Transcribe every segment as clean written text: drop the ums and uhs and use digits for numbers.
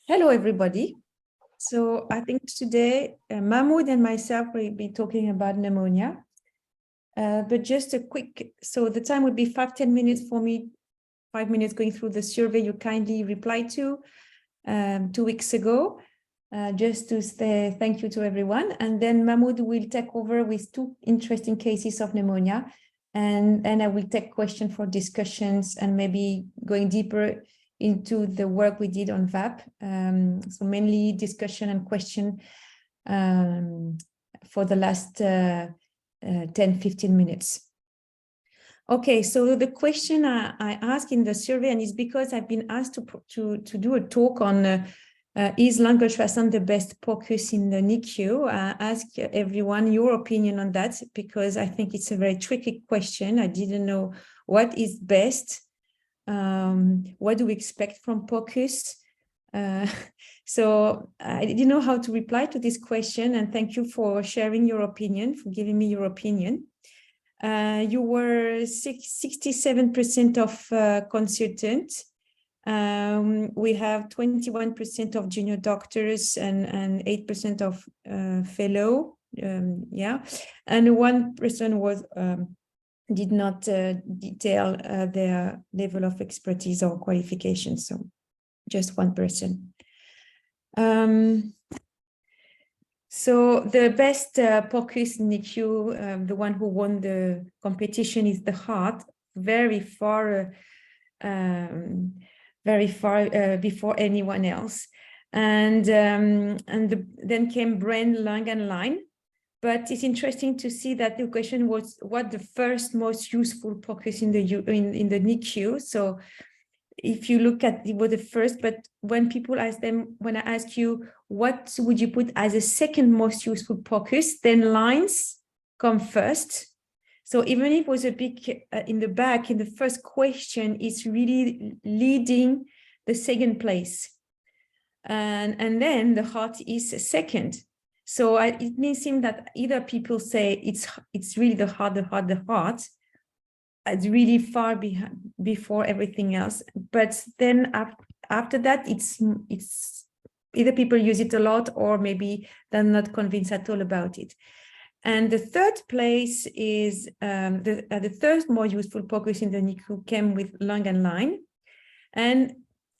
Hello, everybody. So I think today Mahmoud and myself will be talking about pneumonia. But just a quick, so the time would be 5-10 minutes for me, 5 minutes going through the survey you kindly replied to 2 weeks ago, just to say thank you to everyone. And then Mahmoud will take over with 2 interesting cases of pneumonia. And I will take questions for discussions and maybe going deeper into the work we did on VAP. So mainly discussion and question for the last 10-15 minutes. Okay, so the question I asked in the survey, and it's because I've been asked to do a talk on is lung ultrasound the best POCUS in the NICU? Ask everyone your opinion on that, because I think it's a very tricky question. I didn't know what is best. What do we expect from POCUS? So I didn't know how to reply to this question, and thank you for sharing your opinion, for giving me your opinion. You were 67% of consultants. We have 21% of junior doctors and 8% of fellow, yeah. And one person was did not detail their level of expertise or qualification, so just one person. So the best POCUS NICU, the one who won the competition, is the heart, very far before anyone else. And then came brain, lung, and line. But it's interesting to see that the question was what the first most useful POCUS in the NICU. So if you look at it was the first, but when people ask them, when I ask you, what would you put as a second most useful POCUS, then lines come first. So even if it was a big in the back, in the first question, it's really leading the second place. And then the heart is second. So it may seem that either people say it's really the heart, it's really far behind, before everything else. But then after that, it's either people use it a lot or maybe they're not convinced at all about it. And the third place is the third more useful POCUS in the NICU came with lung and line.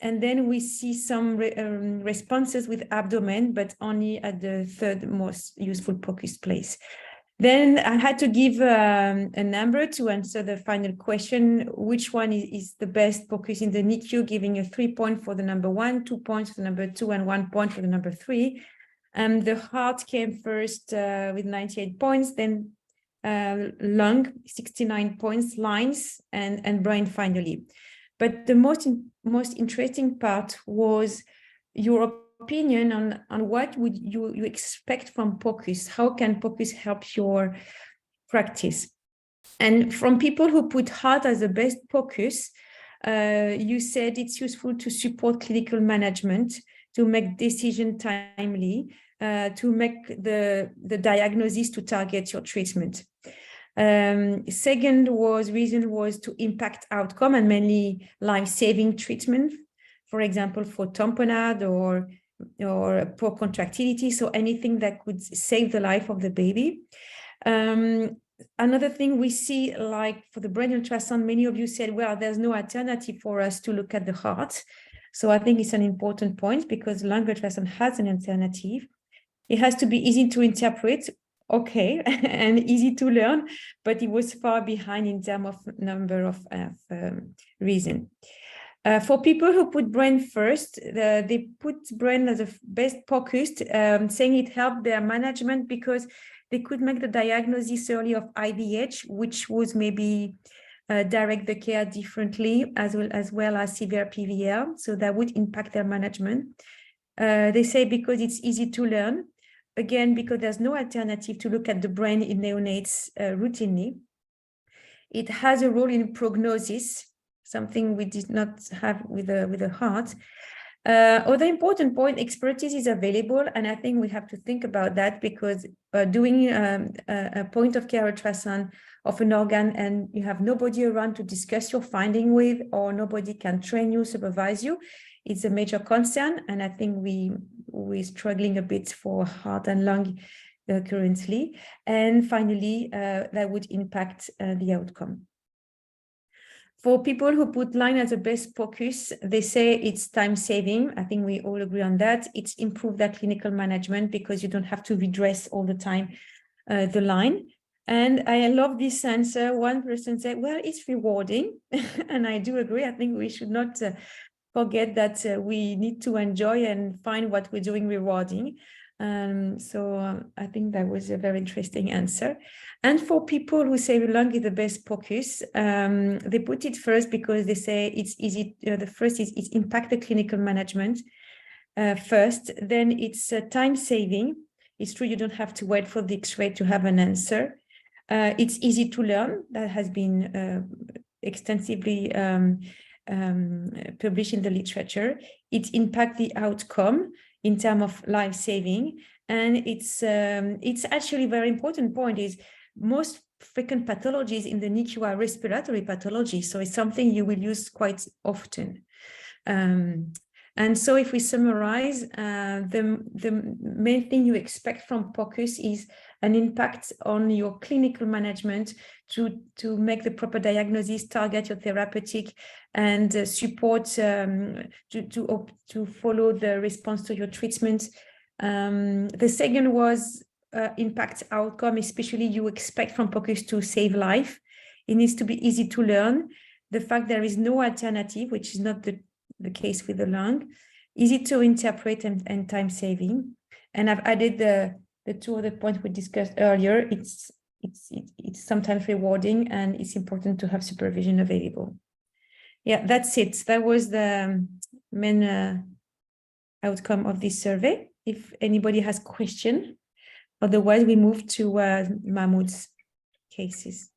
And then we see some responses with abdomen, but only at the third most useful POCUS place. Then I had to give a number to answer the final question, which one is the best POCUS in the NICU, giving a 3 point for the number 1, 2 points for the number 2, and 1 point for the number 3. The heart came first with 98 points, then lung, 69 points, lines, and brain finally. But the most interesting part was your opinion on what would you expect from POCUS. How can POCUS help your practice? And from people who put heart as the best POCUS, you said it's useful to support clinical management, to make decision timely, to make the diagnosis to target your treatment. Second reason was to impact outcome and mainly life-saving treatment, for example, for tamponade or poor contractility, so anything that could save the life of the baby. Another thing we see, like for the brain ultrasound, many of you said, well, there's no alternative for us to look at the heart. So I think it's an important point, because lung ultrasound has an alternative. It has to be easy to interpret, okay, and easy to learn, but it was far behind in terms of number of reasons. For people who put brain first, they put brain as a best POCUS, saying it helped their management because they could make the diagnosis early of IVH, which was maybe direct the care differently, as well as severe PVL. So that would impact their management. They say because it's easy to learn, again, because there's no alternative to look at the brain in neonates routinely. It has a role in prognosis, something we did not have with the heart. Other important point, expertise is available, and I think we have to think about that, because doing a point of care ultrasound of an organ and you have nobody around to discuss your finding with, or nobody can train you, supervise you, it's a major concern, and I think we're struggling a bit for heart and lung currently. And finally, that would impact the outcome. For people who put line as a best focus, they say it's time saving. I think we all agree on that. It's improved that clinical management because you don't have to redress all the time the line. And I love this answer. One person said, well, it's rewarding. And I do agree. I think we should not forget that we need to enjoy and find what we're doing rewarding. I think that was a very interesting answer. And for people who say lung is the best focus, they put it first because they say it's easy. The first is it's impact the clinical management first. Then it's time saving. It's true you don't have to wait for the X-ray to have an answer. It's easy to learn. That has been extensively published in the literature. It impacts the outcome in terms of life saving, and it's actually a very important point is most frequent pathologies in the NICU are respiratory pathology, so it's something you will use quite often. And so if we summarize, the main thing you expect from POCUS is an impact on your clinical management to make the proper diagnosis, target your therapeutic, and support to follow the response to your treatment. The second was impact outcome, especially you expect from POCUS to save life. It needs to be easy to learn. The fact there is no alternative, which is not the case with the lung, easy to interpret and time saving. And I've added the two other points we discussed earlier. It's sometimes rewarding, and it's important to have supervision available. Yeah, that's it. That was the main outcome of this survey. If anybody has question, otherwise we move to Mahmoud's cases.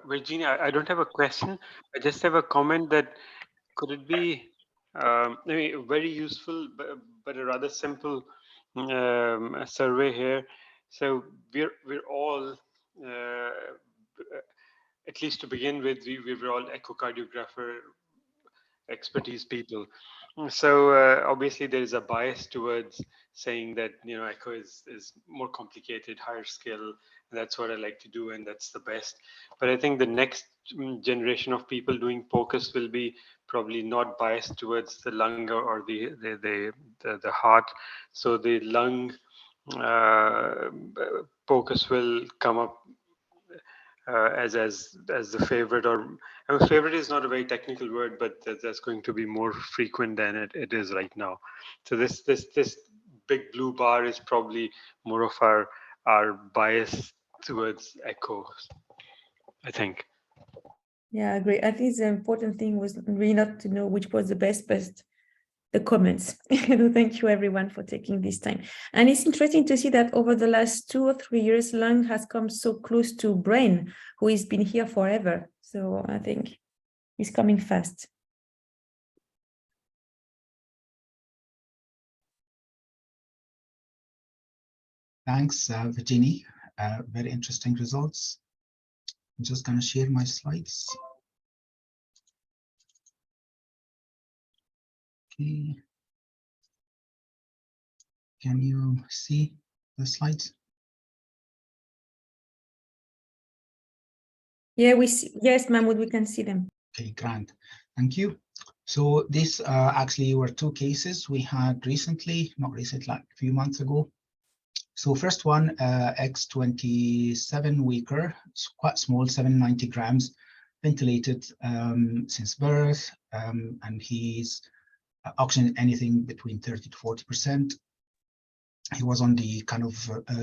Virginia, I don't have a question. I just have a comment that could it be very useful, but a rather simple survey here. So we're all, at least to begin with, we're all echocardiographer expertise people. So obviously there is a bias towards saying that echo is more complicated, higher skill, and that's what I like to do, and that's the best. But I think the next generation of people doing POCUS will be probably not biased towards the lung or the heart. So the lung POCUS will come up as the favorite, or I mean, favorite is not a very technical word, but that's going to be more frequent than it is right now. So this big blue bar is probably more of our bias towards echoes, I think. Yeah, I agree. I think the important thing was really not to know which was the best, but the comments. Thank you everyone for taking this time. And it's interesting to see that over the last 2 or 3 years, lung has come so close to brain, who has been here forever. So I think it's coming fast. Thanks, Virginie. Very interesting results. I'm just going to share my slides. Okay. Can you see the slides? Yeah, we see. Yes, Mahmoud, we can see them. Okay, grand. Thank you. So this actually were 2 cases we had recently, not recently, like a few months ago. So first one, X27 weaker, quite small, 790 grams, ventilated since birth, and he's oxygen anything between 30 to 40%. He was on the kind of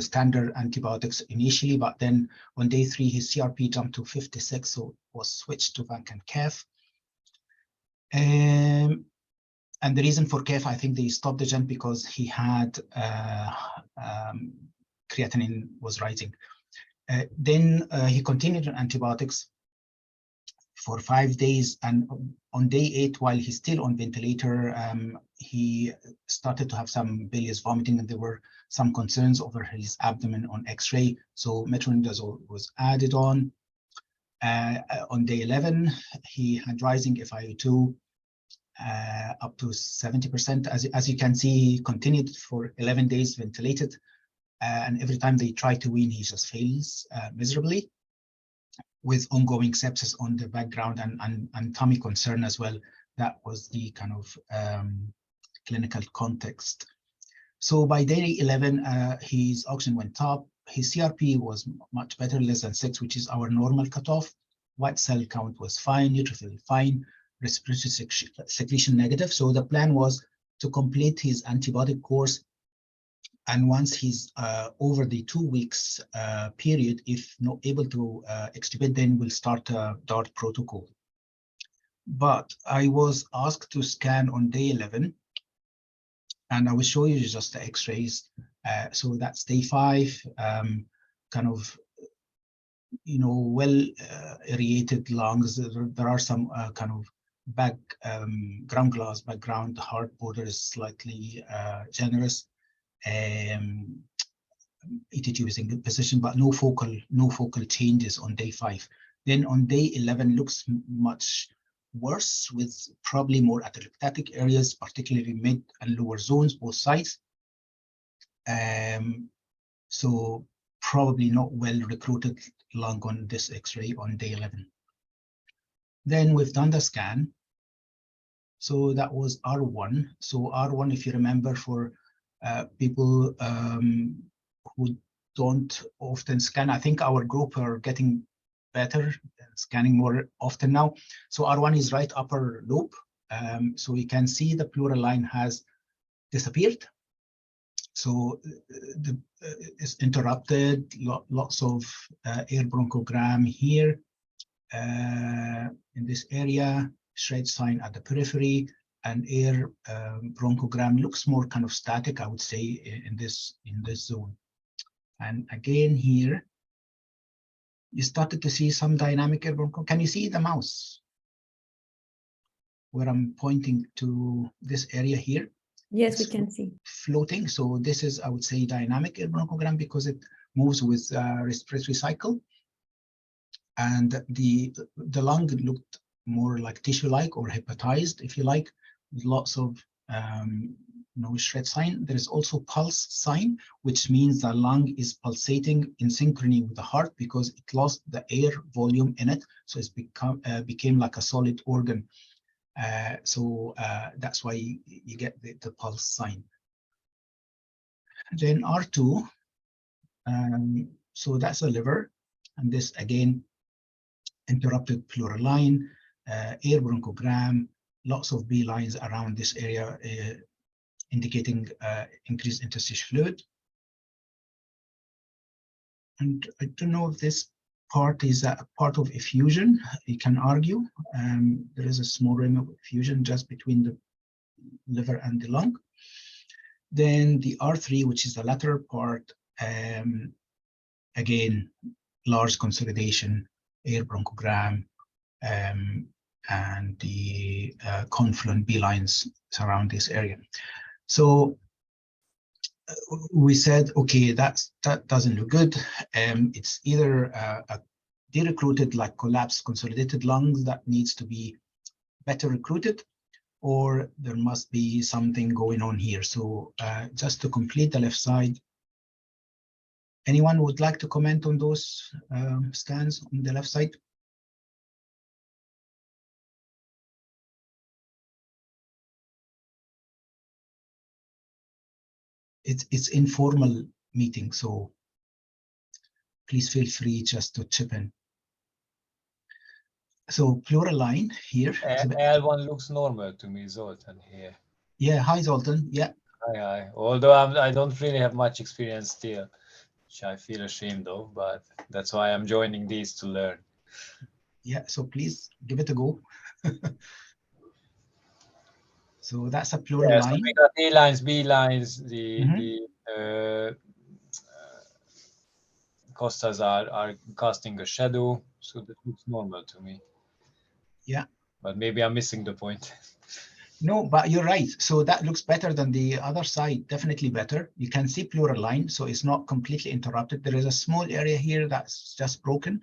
standard antibiotics initially, but then on day 3, his CRP jumped to 56, so was switched to Vmp and KEF. And the reason for KEF, I think they stopped the gent because he had creatinine was rising. Then he continued on antibiotics for 5 days, and on day 8, while he's still on ventilator, he started to have some bilious vomiting, and there were some concerns over his abdomen on X-ray. So metronidazole was added on. On day 11, he had rising FiO2 up to 70%. As you can see, he continued for 11 days ventilated, and every time they try to wean, he just fails miserably, with ongoing sepsis on the background and tummy concern as well. That was the kind of clinical context. So by day 11, his oxygen went up. His CRP was much better, less than 6, which is our normal cutoff. White cell count was fine, neutrophil fine, respiratory secretion negative. So the plan was to complete his antibiotic course, and once he's over the 2 weeks period, if not able to extubate, then we'll start a DART protocol. But I was asked to scan on day 11, and I will show you just the x-rays. So that's day 5, kind of, you know, well aerated lungs. There are some kind of ground glass background. The heart border is slightly generous. ETG is in good position, but no focal changes on day 5. Then on day 11 looks much worse, with probably more atelectatic areas, particularly mid and lower zones, both sides. So probably not well recruited lung on this X-ray on day 11. Then we've done the scan. So that was R1. So R1, if you remember, for people who don't often scan, I think our group are getting better, scanning more often now. So R1 is right upper lobe. So you can see the pleural line has disappeared. So it's interrupted, lots of air bronchogram here in this area, shred sign at the periphery, and air bronchogram looks more kind of static, I would say, in this zone. And again here, you started to see some dynamic air broncho. Can you see the mouse where I'm pointing to this area here? Yes, we can see. Floating. So this is, I would say, dynamic air bronchogram because it moves with respiratory cycle. And the lung looked more like tissue-like or hepatized, if you like, with lots of no shred sign. There is also pulse sign, which means the lung is pulsating in synchrony with the heart because it lost the air volume in it. So it's became like a solid organ. So that's why you get the pulse sign. Then R2, so that's the liver. And this again, interrupted pleural line, air bronchogram, lots of B lines around this area, indicating increased interstitial fluid. And I don't know if this part is a part of effusion. You can argue. There is a small rim of effusion just between the liver and the lung. Then the R3, which is the lateral part, again, large consolidation, air bronchogram, and the confluent B lines surround this area. So we said, okay, that doesn't look good. It's either a de-recruited, like collapsed, consolidated lungs that needs to be better recruited, or there must be something going on here. So just to complete the left side, anyone would like to comment on those scans on the left side? It's informal meeting, so please feel free just to chip in. So pleural line here. L1 looks normal to me, Zoltan here. Yeah, hi Zoltan. Yeah. Hi. Although I don't really have much experience still, which I feel ashamed of, but that's why I'm joining these to learn. Yeah, so please give it a go. So that's a pleural line. So we got A lines, B lines, the costas are casting a shadow, so that looks normal to me. Yeah. But maybe I'm missing the point. No, but you're right. So that looks better than the other side, definitely better. You can see pleural line, so it's not completely interrupted. There is a small area here that's just broken.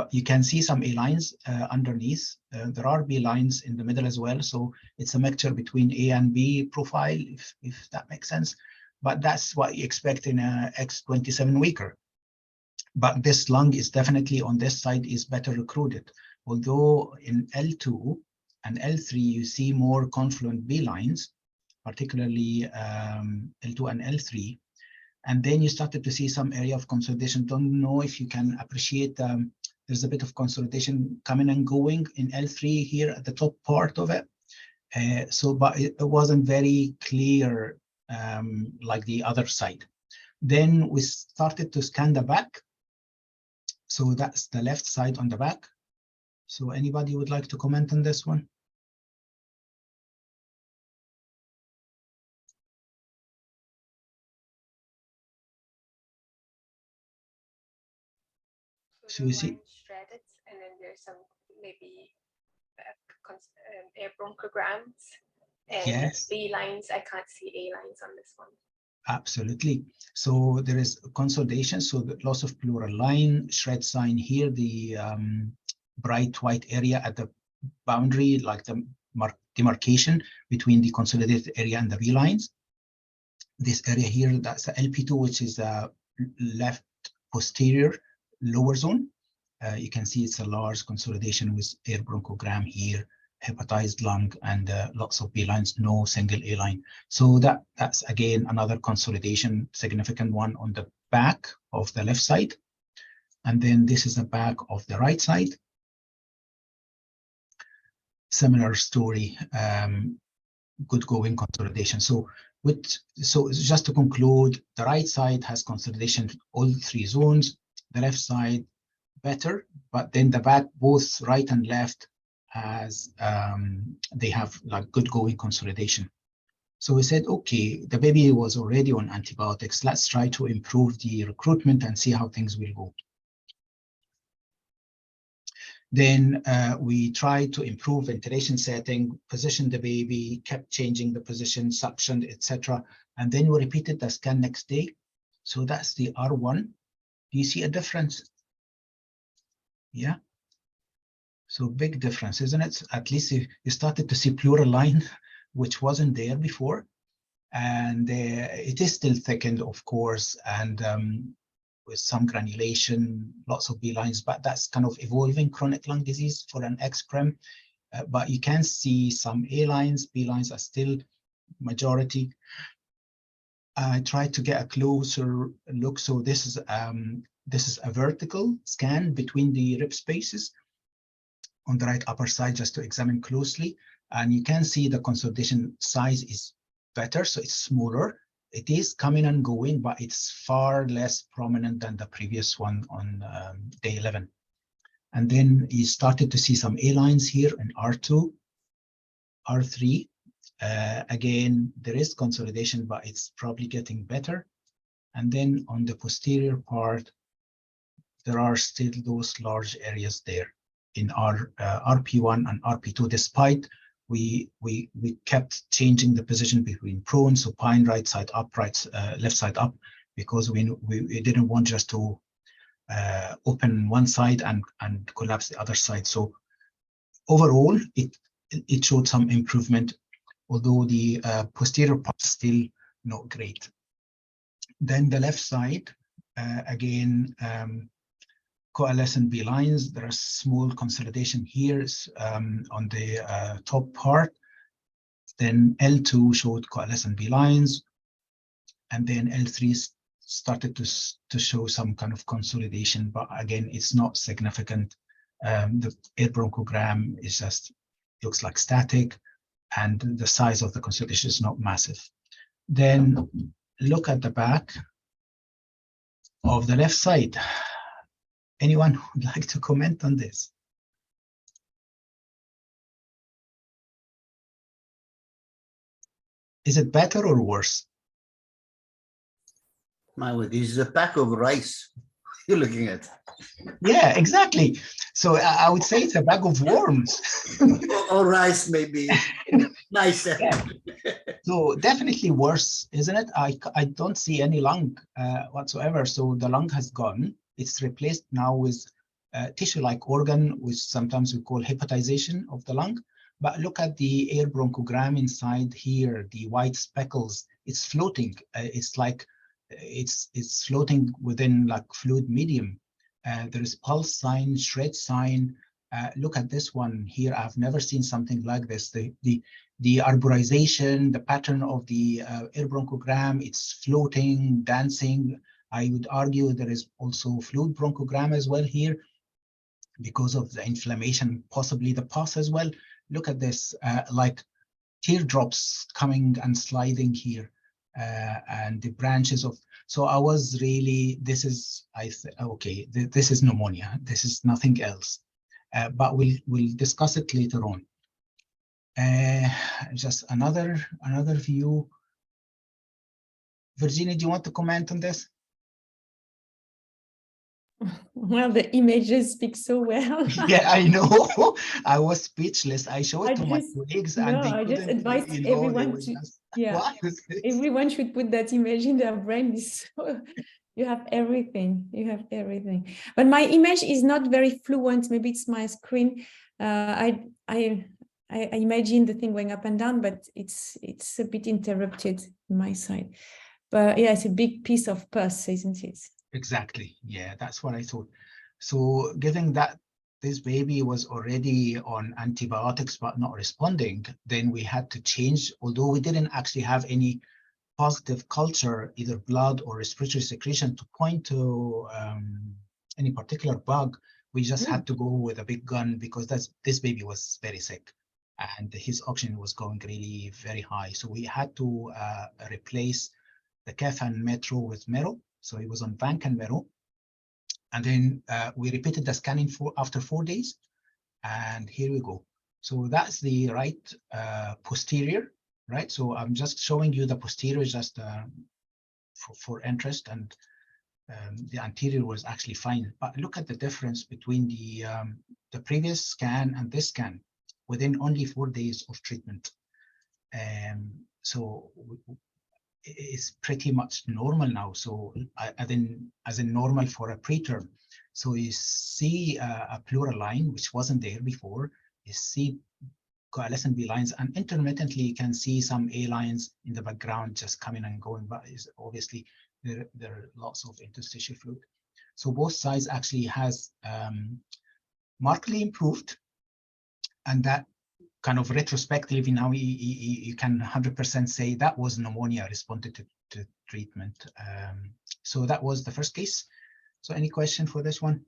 but you can see some A lines underneath. There are B lines in the middle as well. So it's a mixture between A and B profile, if that makes sense. But that's what you expect in a X27 weaker. But this lung is definitely on this side is better recruited. Although in L2 and L3, you see more confluent B lines, particularly L2 and L3. And then you started to see some area of consolidation. Don't know if you can appreciate, there's a bit of consolidation coming and going in L3 here at the top part of it. But it wasn't very clear like the other side. Then we started to scan the back. So that's the left side on the back. So anybody would like to comment on this one? So you see shredded, and then there's some maybe air bronchograms and yes. B lines. I can't see A lines on this one. Absolutely. So there is consolidation. So the loss of pleural line, shred sign here, the bright white area at the boundary, like the demarcation between the consolidated area and the B lines. This area here, that's the LP2, which is the left posterior lower zone. You can see it's a large consolidation with air bronchogram here, hepatized lung, and lots of B lines, no single A line. So that's again another consolidation, significant one on the back of the left side. And then this is the back of the right side. Similar story, good going consolidation. So just to conclude, the right side has consolidation all three zones, the left side better, but then the back, both right and left, has they have like good going consolidation. So we said, okay, the baby was already on antibiotics. Let's try to improve the recruitment and see how things will go. Then we tried to improve ventilation setting, position the baby, kept changing the position, suctioned, etc. And then we repeated the scan next day. So that's the R1. Do you see a difference? Yeah. So big difference, isn't it? At least you started to see pleural line, which wasn't there before. And it is still thickened, of course, and with some granulation, lots of B lines, but that's kind of evolving chronic lung disease for an XPREM. But you can see some A lines, B lines are still majority. I tried to get a closer look. So this is a vertical scan between the rib spaces on the right upper side, just to examine closely. And you can see the consolidation size is better, so it's smaller. It is coming and going, but it's far less prominent than the previous one on day 11. And then you started to see some A lines here in R2, R3. Again, there is consolidation, but it's probably getting better. And then on the posterior part, there are still those large areas there in RP1 and RP2, despite we kept changing the position between prone, supine, right side up, left side up, because we didn't want just to open one side and collapse the other side. So overall, it showed some improvement, although the posterior part is still not great. Then the left side, again, coalescent B lines. There are small consolidation here on the top part. Then L2 showed coalescent B lines, and then L3 started to show some kind of consolidation, but again, it's not significant. The air bronchogram is just looks like static, and the size of the consolidation is not massive. Then look at the back of the left side. Anyone who would like to comment on this? Is it better or worse? My word, this is a pack of rice you're looking at. Yeah, exactly. So I would say it's a bag of worms. or rice, maybe. Nicer. Yeah. So definitely worse, isn't it? I don't see any lung whatsoever. So the lung has gone. It's replaced now with tissue-like organ, which sometimes we call hepatization of the lung. But look at the air bronchogram inside here, the white speckles. It's floating. It's like it's floating within like fluid medium. There is pulse sign, shred sign. Look at this one here. I've never seen something like this. The arborization, the pattern of the air bronchogram, it's floating, dancing. I would argue there is also fluid bronchogram as well here because of the inflammation, possibly the pus as well. Look at this, like teardrops coming and sliding here, and the branches of. So I was really, this is, okay, this is pneumonia. This is nothing else. But we'll discuss it later on. Just another view. Virginia, do you want to comment on this? Well, the images speak so well. Yeah, I know. I was speechless. I showed it to my colleagues, and they I just couldn't, advise you know, everyone to, just, yeah, what is this? everyone should put that image in their brain. You have everything. You have everything. But my image is not very fluent. Maybe it's my screen. I imagine the thing going up and down, but it's a bit interrupted on my side. But yeah, it's a big piece of pus, isn't it? Exactly. Yeah, that's what I thought. So given that this baby was already on antibiotics but not responding, then we had to change, although we didn't actually have any positive culture, either blood or respiratory secretion, to point to any particular bug. We just had to go with a big gun because this baby was very sick and his oxygen was going really very high. So we had to replace the Kefan Metro with Mero. So it was on Vanc and Mero. And then we repeated the scanning after 4 days. And here we go. So that's the right posterior, right? So I'm just showing you the posterior just for interest, and the anterior was actually fine. But look at the difference between the previous scan and this scan within only 4 days of treatment. So it's pretty much normal now. So as in normal for a preterm. So you see a pleural line, which wasn't there before. You see coalescent B lines, and intermittently you can see some A lines in the background just coming and going, but obviously there are lots of interstitial fluid. So both sides actually has markedly improved, and that kind of retrospectively now you can 100% say that was pneumonia responded to treatment. So that was the first case. So any question for this one?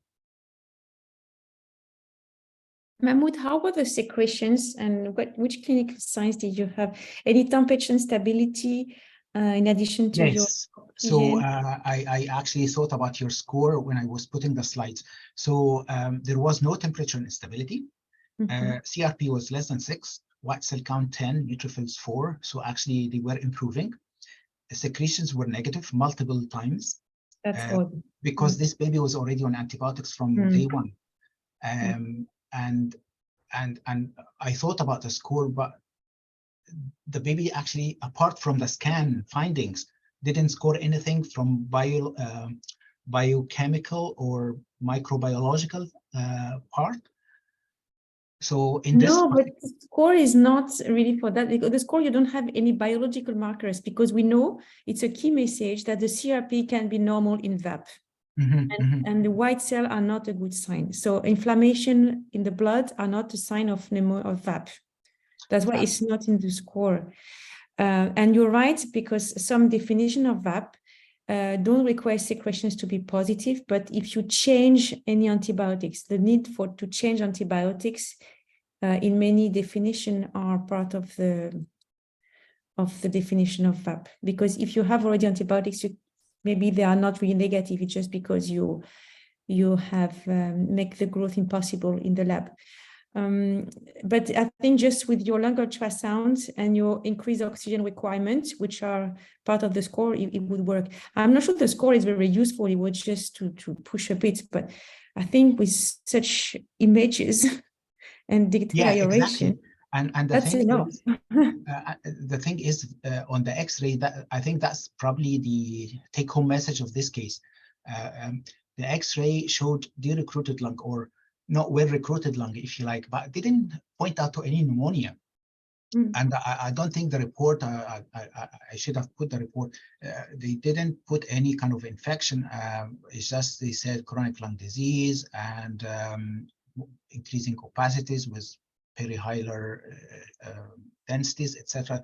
Mahmoud, how were the secretions and which clinical signs did you have? Any temperature stability in addition to your oxygen? So I actually thought about your score when I was putting the slides. So there was no temperature instability. CRP was less than 6, white cell count 10, neutrophils 4. So actually they were improving. The secretions were negative multiple times. That's good. Because this baby was already on antibiotics from day one. And I thought about the score, but the baby actually, apart from the scan findings, didn't score anything from biochemical or microbiological part. So in this, no, but the score is not really for that, because the score, you don't have any biological markers, because we know it's a key message that the CRP can be normal in VAP. And the white cell are not a good sign. So inflammation in the blood are not a sign of VAP. That's why it's not in the score. And you're right, because some definition of VAP don't require secretions to be positive, but if you change any antibiotics, the need to change antibiotics in many definition are part of the definition of VAP. Because if you have already antibiotics, maybe they are not really negative. It's just because you have make the growth impossible in the lab. But I think just with your lung ultrasound and your increased oxygen requirements, which are part of the score, it would work. I'm not sure the score is very useful. It was just to push a bit, but I think with such images and deterioration, exactly. And the that's thing enough. The thing is, on the X-ray, that I think that's probably the take-home message of this case. the X-ray showed de-recruited lung, or not well-recruited lung, if you like, but didn't point out to any pneumonia. And I don't think the report, I should have put the report, they didn't put any kind of infection. It's just, they said chronic lung disease and increasing capacities with perihilar densities, etc.,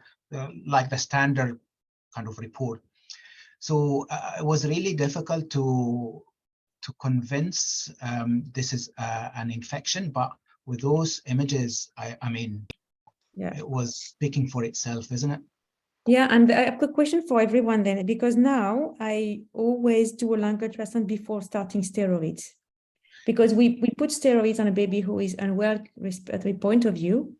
like the standard kind of report. So it was really difficult to convince this is an infection, but with those images, I mean, yeah, it was speaking for itself, isn't it? Yeah, and I have a question for everyone then, because now I always do a lung ultrasound before starting steroids, because we put steroids on a baby who is unwell respiratory point of view.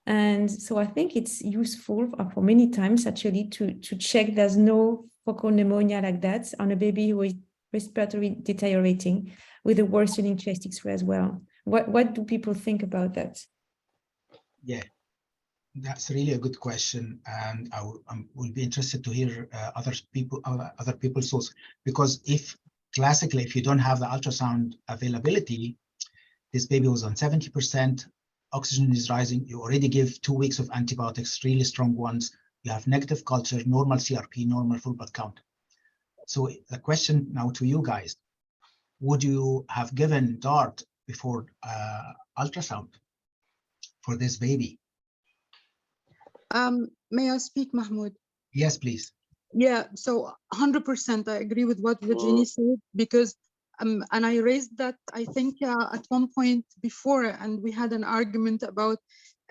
And so I think it's useful for many times actually to check there's no focal pneumonia like that on a baby who is respiratory deteriorating with a worsening chest X-ray as well. What do people think about that? Yeah, that's really a good question, and I will be interested to hear other people's thoughts, because if classically, if you don't have the ultrasound availability, this baby was on 70%, oxygen is rising, you already give 2 weeks of antibiotics, really strong ones, you have negative culture, normal CRP, normal full blood count. So the question now to you guys, would you have given DART before ultrasound for this baby? May I speak, Mahmoud? Yes, please. Yeah, so 100% I agree with what Virginie said, because and I raised that, I think, at one point before, and we had an argument about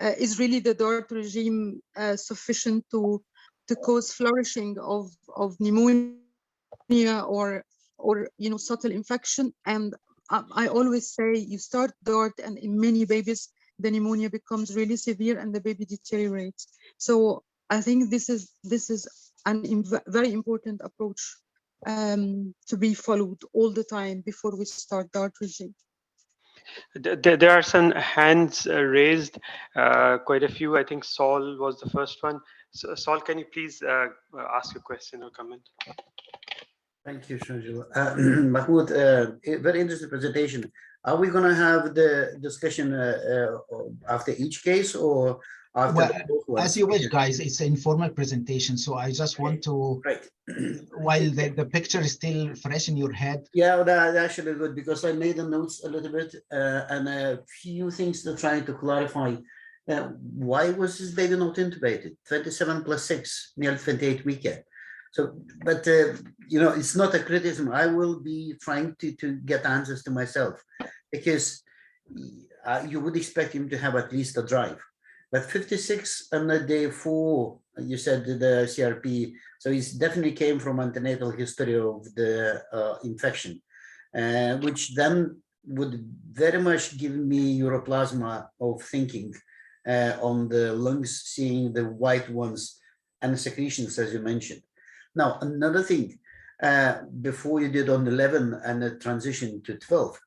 is really the DART regime sufficient to cause flourishing of pneumonia or subtle infection. And I always say you start DART, and in many babies the pneumonia becomes really severe and the baby deteriorates. So I think this is an very important approach to be followed all the time before we start DART regime. There are some hands raised, quite a few. I think Saul was the first one. So, Saul, can you please ask a question or comment? Thank you, Shanjil. Mahmoud, very interesting presentation. Are we going to have the discussion after each case or after? Well, as you wish, guys. It's an informal presentation, so I just want to, while the picture is still fresh in your head. Yeah, that's actually good, because I made the notes a little bit and a few things to try to clarify. Why was this baby not intubated? 27 plus 6, nearly 28 weekend. So, but it's not a criticism. I will be trying to get answers to myself, because you would expect him to have at least a drive. But 56 on the day 4, you said the CRP, so he definitely came from antenatal history of the infection, which then would very much give me uroplasma of thinking on the lungs, seeing the white ones and the secretions, as you mentioned. Now, another thing, before you did on 11 and the transition to 12,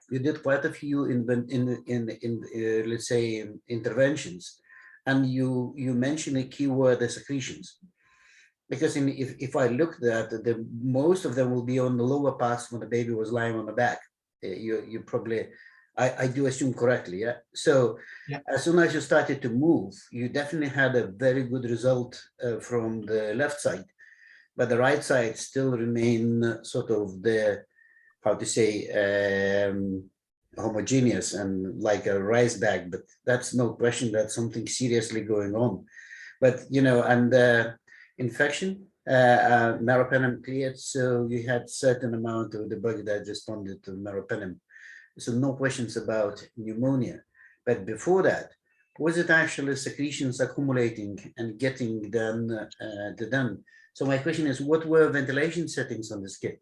you did quite a few let's say interventions, and you mentioned a keyword, the secretions, because if I looked at most of them will be on the lower parts when the baby was lying on the back. You probably, I do assume correctly, yeah. So yeah, as soon as you started to move, you definitely had a very good result from the left side, but the right side still remain sort of the, how to say, homogeneous and like a rice bag, but that's no question that something seriously going on. But, and infection, meropenem cleared, so you had certain amount of the bug that responded to meropenem. So no questions about pneumonia. But before that, was it actually secretions accumulating and getting done? So my question is, what were ventilation settings on this kid?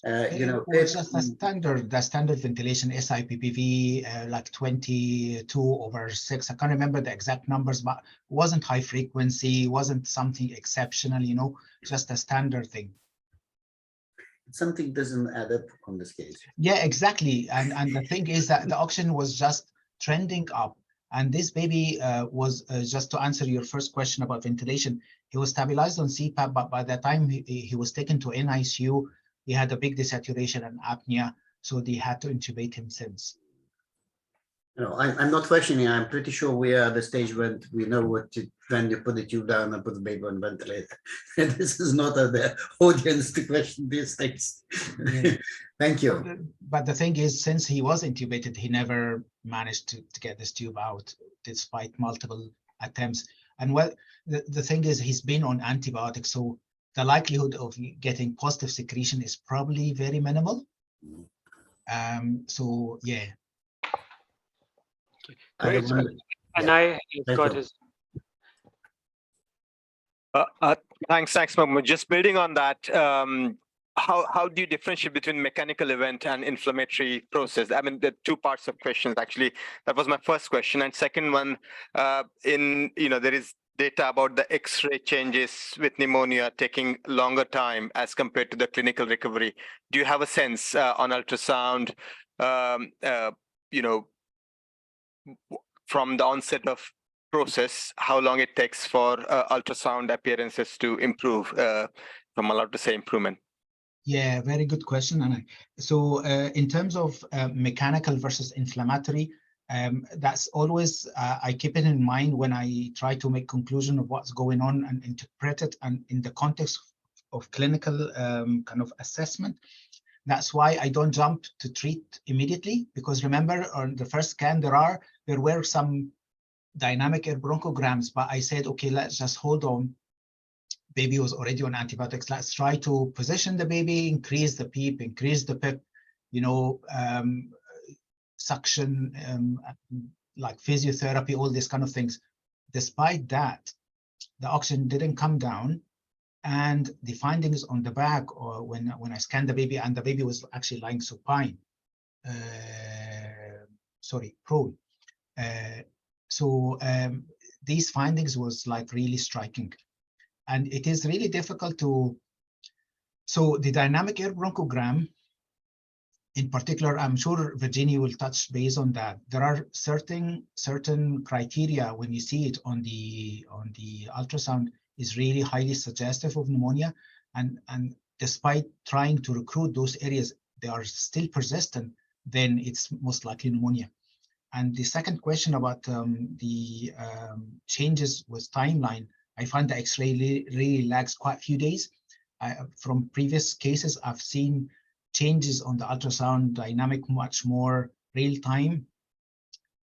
It was just the standard ventilation, SIPPV, like 22/6. I can't remember the exact numbers, but it wasn't high frequency, wasn't something exceptional, just a standard thing. Something doesn't add up on this case. Yeah, exactly. And the thing is that the oxygen was just trending up. And this baby was, just to answer your first question about ventilation, he was stabilized on CPAP, but by the time he was taken to NICU, he had a big desaturation and apnea, so they had to intubate him since. I'm not questioning. I'm pretty sure we are at the stage when we know when you put the tube down and put the baby on ventilator. This is not the audience to question these things. Yeah. Thank you. But the thing is, since he was intubated, he never managed to get this tube out, despite multiple attempts. And well, the thing is, he's been on antibiotics, so the likelihood of getting positive secretion is probably very minimal. So yeah. Great. And I got his. Thanks, Mahmood. Just building on that, how do you differentiate between mechanical event and inflammatory process? I mean, the two parts of questions, actually. That was my first question. And second one, there is data about the X-ray changes with pneumonia taking longer time as compared to the clinical recovery. Do you have a sense on ultrasound, from the onset of process, how long it takes for ultrasound appearances to improve, from allowed to say improvement? Yeah, very good question, Anna. So in terms of mechanical versus inflammatory, that's always, I keep it in mind when I try to make conclusion of what's going on and interpret it and in the context of clinical kind of assessment. That's why I don't jump to treat immediately, because remember on the first scan, there were some dynamic air bronchograms, but I said, okay, let's just hold on. Baby was already on antibiotics. Let's try to position the baby, increase the PEEP, increase the PEP, suction, like physiotherapy, all these kind of things. Despite that, the oxygen didn't come down. And the findings on the back, or when I scanned the baby, and the baby was actually lying supine, prone. These findings was like really striking. And it is really difficult to, so the dynamic air bronchogram, in particular, I'm sure Virginia will touch base on that. There are certain criteria when you see it on the ultrasound is really highly suggestive of pneumonia. And despite trying to recruit those areas, they are still persistent, then it's most likely pneumonia. And the second question about the changes with timeline, I find the X-ray really lags quite a few days. From previous cases, I've seen changes on the ultrasound dynamic much more real time.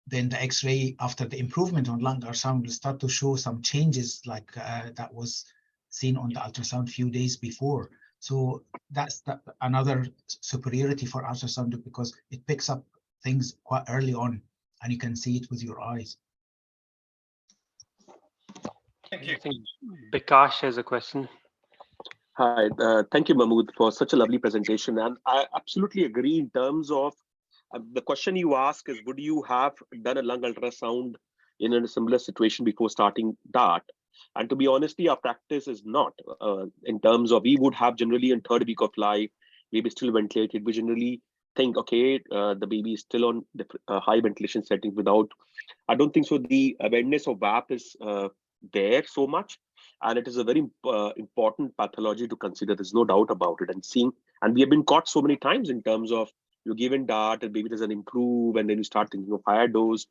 Then the X-ray, after the improvement on lung ultrasound, will start to show some changes like that was seen on the ultrasound few days before. So that's another superiority for ultrasound, because it picks up things quite early on and you can see it with your eyes. Thank you. I think Bikash has a question. Hi, thank you, Mahmood, for such a lovely presentation. And I absolutely agree in terms of the question you ask is, would you have done a lung ultrasound in a similar situation before starting DART? And to be honest, our practice is not. In terms of, we would have generally in third week of life, baby still ventilated. We generally think, okay, the baby is still on the high ventilation setting without, I don't think so. The awareness of VAP is there so much. And it is a very important pathology to consider. There's no doubt about it. And we have been caught so many times in terms of you give in DART and baby doesn't improve, and then you start thinking of higher dose.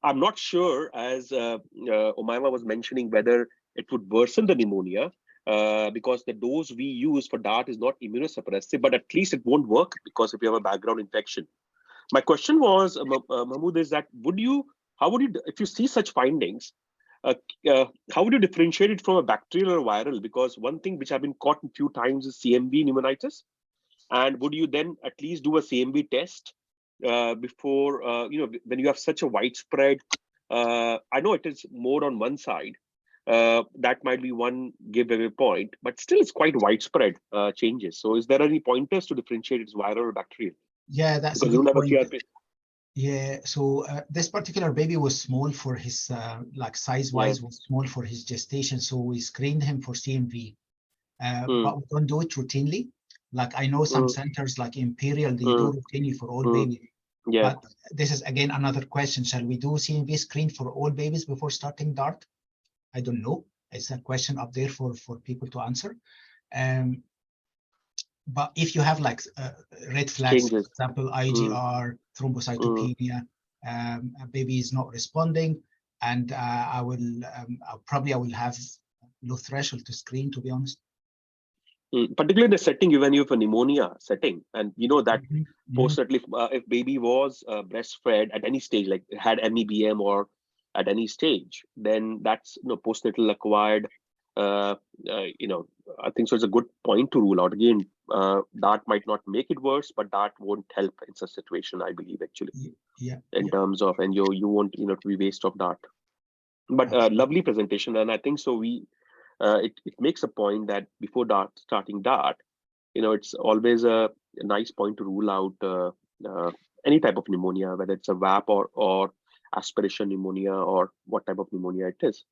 I'm not sure, as Umayma was mentioning, whether it would worsen the pneumonia because the dose we use for DART is not immunosuppressive, but at least it won't work because if you have a background infection. My question was, Mahmood, is that if you see such findings, how would you differentiate it from a bacterial or viral? Because one thing which I've been caught a few times is CMV pneumonitis. And would you then at least do a CMV test before, when you have such a widespread, I know it is more on one side, that might be one giveaway point, but still it's quite widespread changes. So is there any pointers to differentiate it's viral or bacterial? Yeah, that's because a good point. Yeah, so this particular baby was small for his, like size-wise, was small for his gestation. So we screened him for CMV, but we don't do it routinely. Like I know some centers like Imperial, they do routinely for all babies. Yeah. But this is again another question. Shall we do CMV screen for all babies before starting DART? I don't know. It's a question up there for people to answer. but if you have like red flags, for Changes. example, IgR, thrombocytopenia, a baby is not responding, and I will have low threshold to screen, to be honest. Particularly in the setting, when you have a pneumonia setting, and you know that fortunately, if baby was breastfed at any stage, like had MEBM or at any stage, then that's postnatal acquired. I think so. It's a good point to rule out. Again, that might not make it worse, but that won't help in such situation, I believe, actually. In terms of, and you won't to be waste of that. But lovely presentation, and I think so. It makes a point that before starting that, it's always a nice point to rule out any type of pneumonia, whether it's a VAP or aspiration pneumonia or what type of pneumonia it is.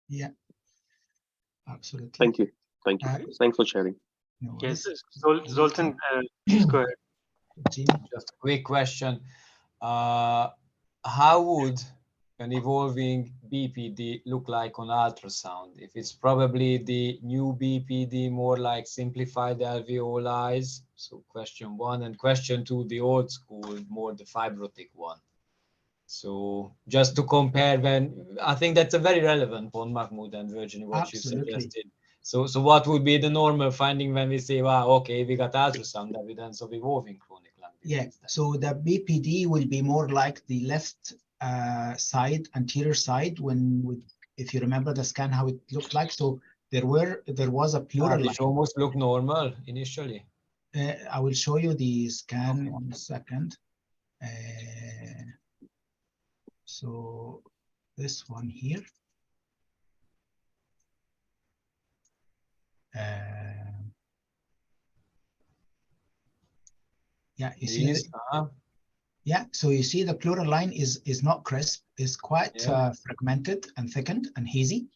Yeah, absolutely. Thank you. Thanks for sharing. No Yes, worries. Zoltan, please go ahead. Just a quick question. How would an evolving BPD look like on ultrasound? If it's probably the new BPD, more like simplified alveoli. So question one, and question two, the old school, more the fibrotic one. So just to compare, when I think that's a very relevant one, Mahmoud and Virginie, what Absolutely. you suggested. So what would be the normal finding when we say, wow, okay, we got ultrasound evidence of evolving chronic lung disease? Yeah, so the BPD will be more like the left side, anterior side, if you remember the scan, how it looked like. So there was a pleural line. Which almost looked normal initially. I will show you the scan in a second. So this one here. Yeah, you see. Yeah, so you see the pleural line is not crisp, is quite fragmented and thickened and hazy.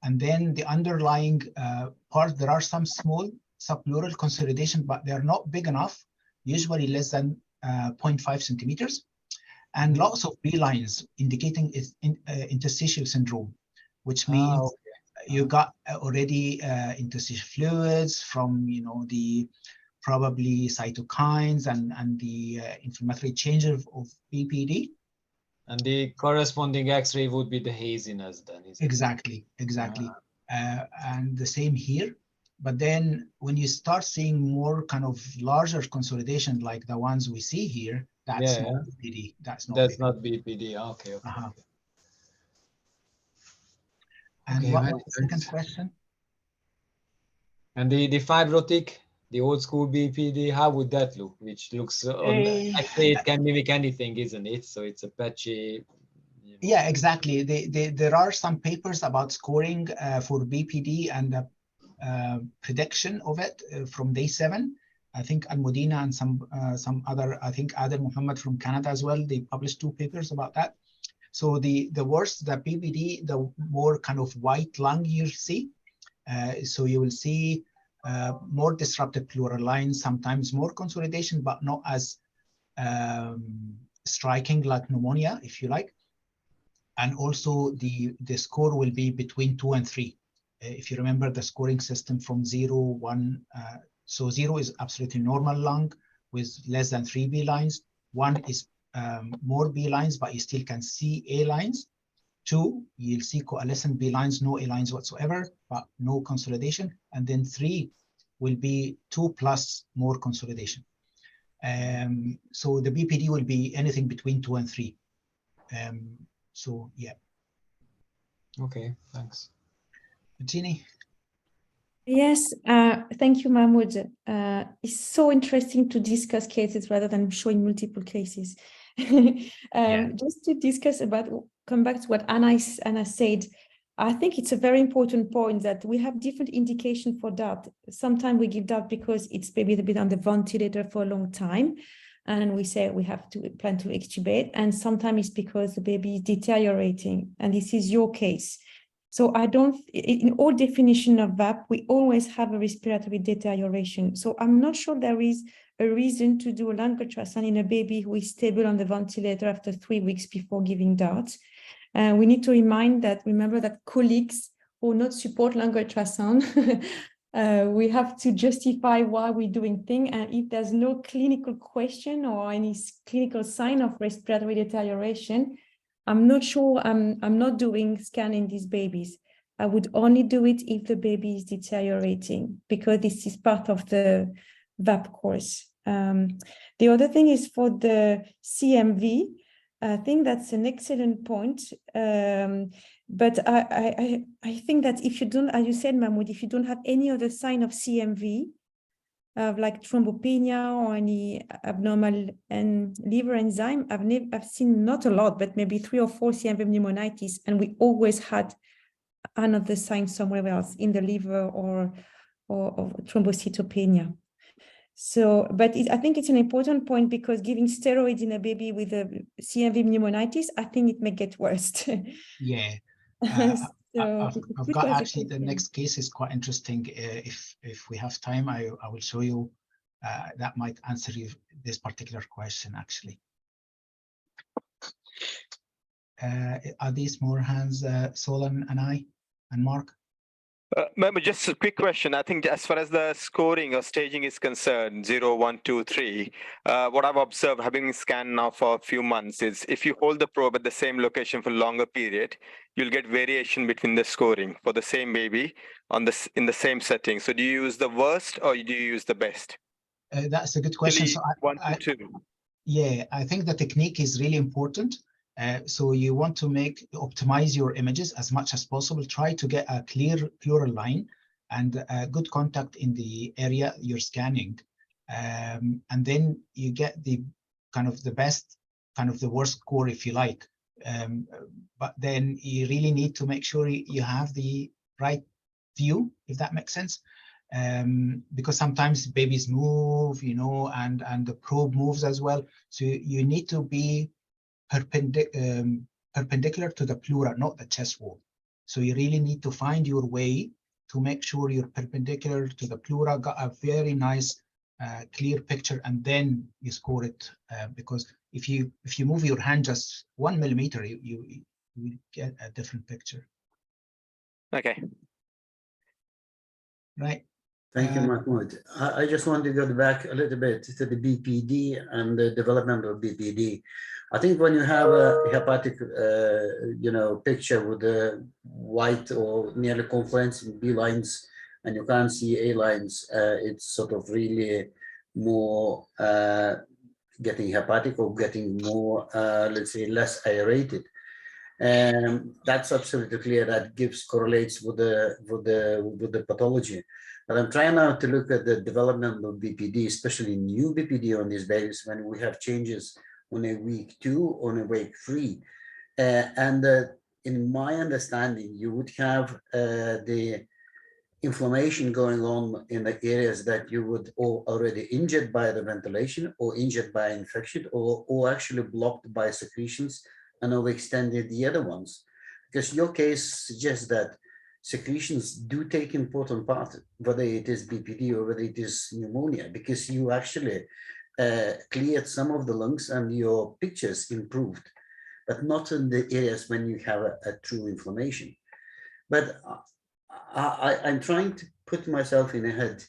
And then the underlying part, there are some small subpleural consolidation, but they're not big enough, usually less than 0.5 centimeters. And lots of B lines indicating interstitial syndrome, which means you got already interstitial fluids from the probably cytokines and the inflammatory change of BPD. And the corresponding X-ray would be the haziness then, isn't it? Exactly. And the same here. But then when you start seeing more kind of larger consolidation like the ones we see here, that's not BPD. That's not BPD. Okay. And what was the second question? And the fibrotic, the old school BPD, how would that look? Which looks X-ray, it can mimic anything, isn't it? So it's a patchy. Yeah, exactly. There are some papers about scoring for BPD and the prediction of it from day 7. I think Al-Modina and some other, I think Adel Muhammad from Canada as well, they published 2 papers about that. So the worse the BPD, the more kind of white lung you'll see. So you will see more disrupted pleural lines, sometimes more consolidation, but not as striking like pneumonia, if you like. And also the score will be between 2 and 3. If you remember the scoring system from 0, 1, so 0 is absolutely normal lung with less than 3 B lines. 1 is more B lines, but you still can see A lines. 2, you'll see coalescent B lines, no A lines whatsoever, but no consolidation. And then 3 will be 2 plus more consolidation. So the BPD will be anything between 2 and 3. So yeah. Okay, thanks. Jeannie? Yes, thank you, Mahmoud. It's so interesting to discuss cases rather than showing multiple cases. Just to discuss come back to what Anna said, I think it's a very important point that we have different indications for that. Sometimes we give that because it's maybe a bit on the ventilator for a long time, and we say we have to plan to extubate, and sometimes it's because the baby is deteriorating, and this is your case. So in all definition of VAP, we always have a respiratory deterioration. So I'm not sure there is a reason to do a lung ultrasound in a baby who is stable on the ventilator after 3 weeks before giving DART. We need to remember that colleagues who not support lung ultrasound we have to justify why we're doing things, and if there's no clinical question or any clinical sign of respiratory deterioration, I'm not sure I'm not doing scanning these babies. I would only do it if the baby is deteriorating, because this is part of the VAP course. The other thing is for the CMV. I think that's an excellent point. But I think that if you don't, as you said, Mahmoud, if you don't have any other sign of CMV, like thrombopenia or any abnormal liver enzyme, I've seen not a lot, but maybe 3 or 4 CMV pneumonitis, and we always had another sign somewhere else in the liver or thrombocytopenia. So, but I think it's an important point, because giving steroids in a baby with a CMV pneumonitis, I think it may get worse. Yeah. So I've got actually the next case is quite interesting. If we have time, I will show you. That might answer you this particular question actually. Are these more hands, Solon and I and Mark? Just a quick question. I think as far as the scoring or staging is concerned, 0, 1, 2, 3, what I've observed, having scanned now for a few months, is if you hold the probe at the same location for a longer period, you'll get variation between the scoring for the same baby in the same setting. So do you use the worst or do you use the best? That's a good question. So 1 to 2. Yeah, I think the technique is really important. So you want to optimize your images as much as possible. Try to get a clear pleural line and good contact in the area you're scanning. And then you get the best, the worst score, if you like. But then you really need to make sure you have the right view, if that makes sense. Because sometimes babies move, and the probe moves as well. So you need to be perpendicular to the pleura, not the chest wall. So you really need to find your way to make sure you're perpendicular to the pleura, got a very nice clear picture, and then you score it. Because if you move your hand just 1 millimeter, you get a different picture. Okay. Right. Thank you, Mahmoud. I just want to go back a little bit to the BPD and the development of BPD. I think when you have a hepatic, picture with the white or nearly confluence in B lines, and you can't see A lines, it's sort of really more getting hepatic or getting more, let's say, less aerated. And that's absolutely clear. That correlates with the pathology. But I'm trying now to look at the development of BPD, especially new BPD on these babies, when we have changes on a week 2, on a week 3. And in my understanding, you would have the inflammation going on in the areas that you would already injured by the ventilation or injured by infection or actually blocked by secretions and overextended the other ones. Because your case suggests that secretions do take important part, whether it is BPD or whether it is pneumonia, because you actually cleared some of the lungs and your pictures improved, but not in the areas when you have a true inflammation. But I'm trying to put myself in a head,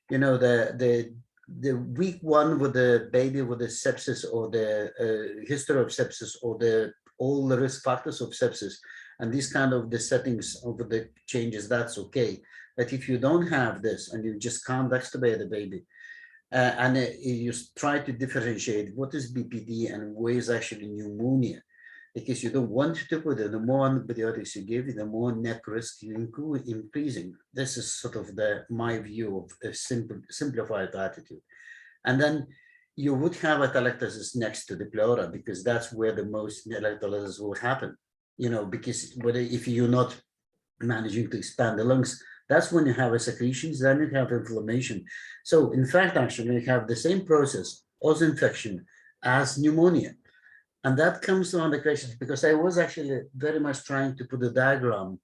the week 1 with the baby with the sepsis or the history of sepsis or all the risk factors of sepsis, and these kind of the settings of the changes, that's okay. But if you don't have this and you just can't extubate the baby, and you try to differentiate what is BPD and where is actually pneumonia, because you don't want to put it, the more antibiotics you give, the more neck risk you increasing. This is sort of my view of a simplified attitude. And then you would have atelectasis next to the pleura, because that's where the most electrolysis will happen. Because if you're not managing to expand the lungs, that's when you have a secretions, then you have inflammation. So in fact, actually, you have the same process as infection as pneumonia. And that comes on the questions, because I was actually very much trying to put a diagram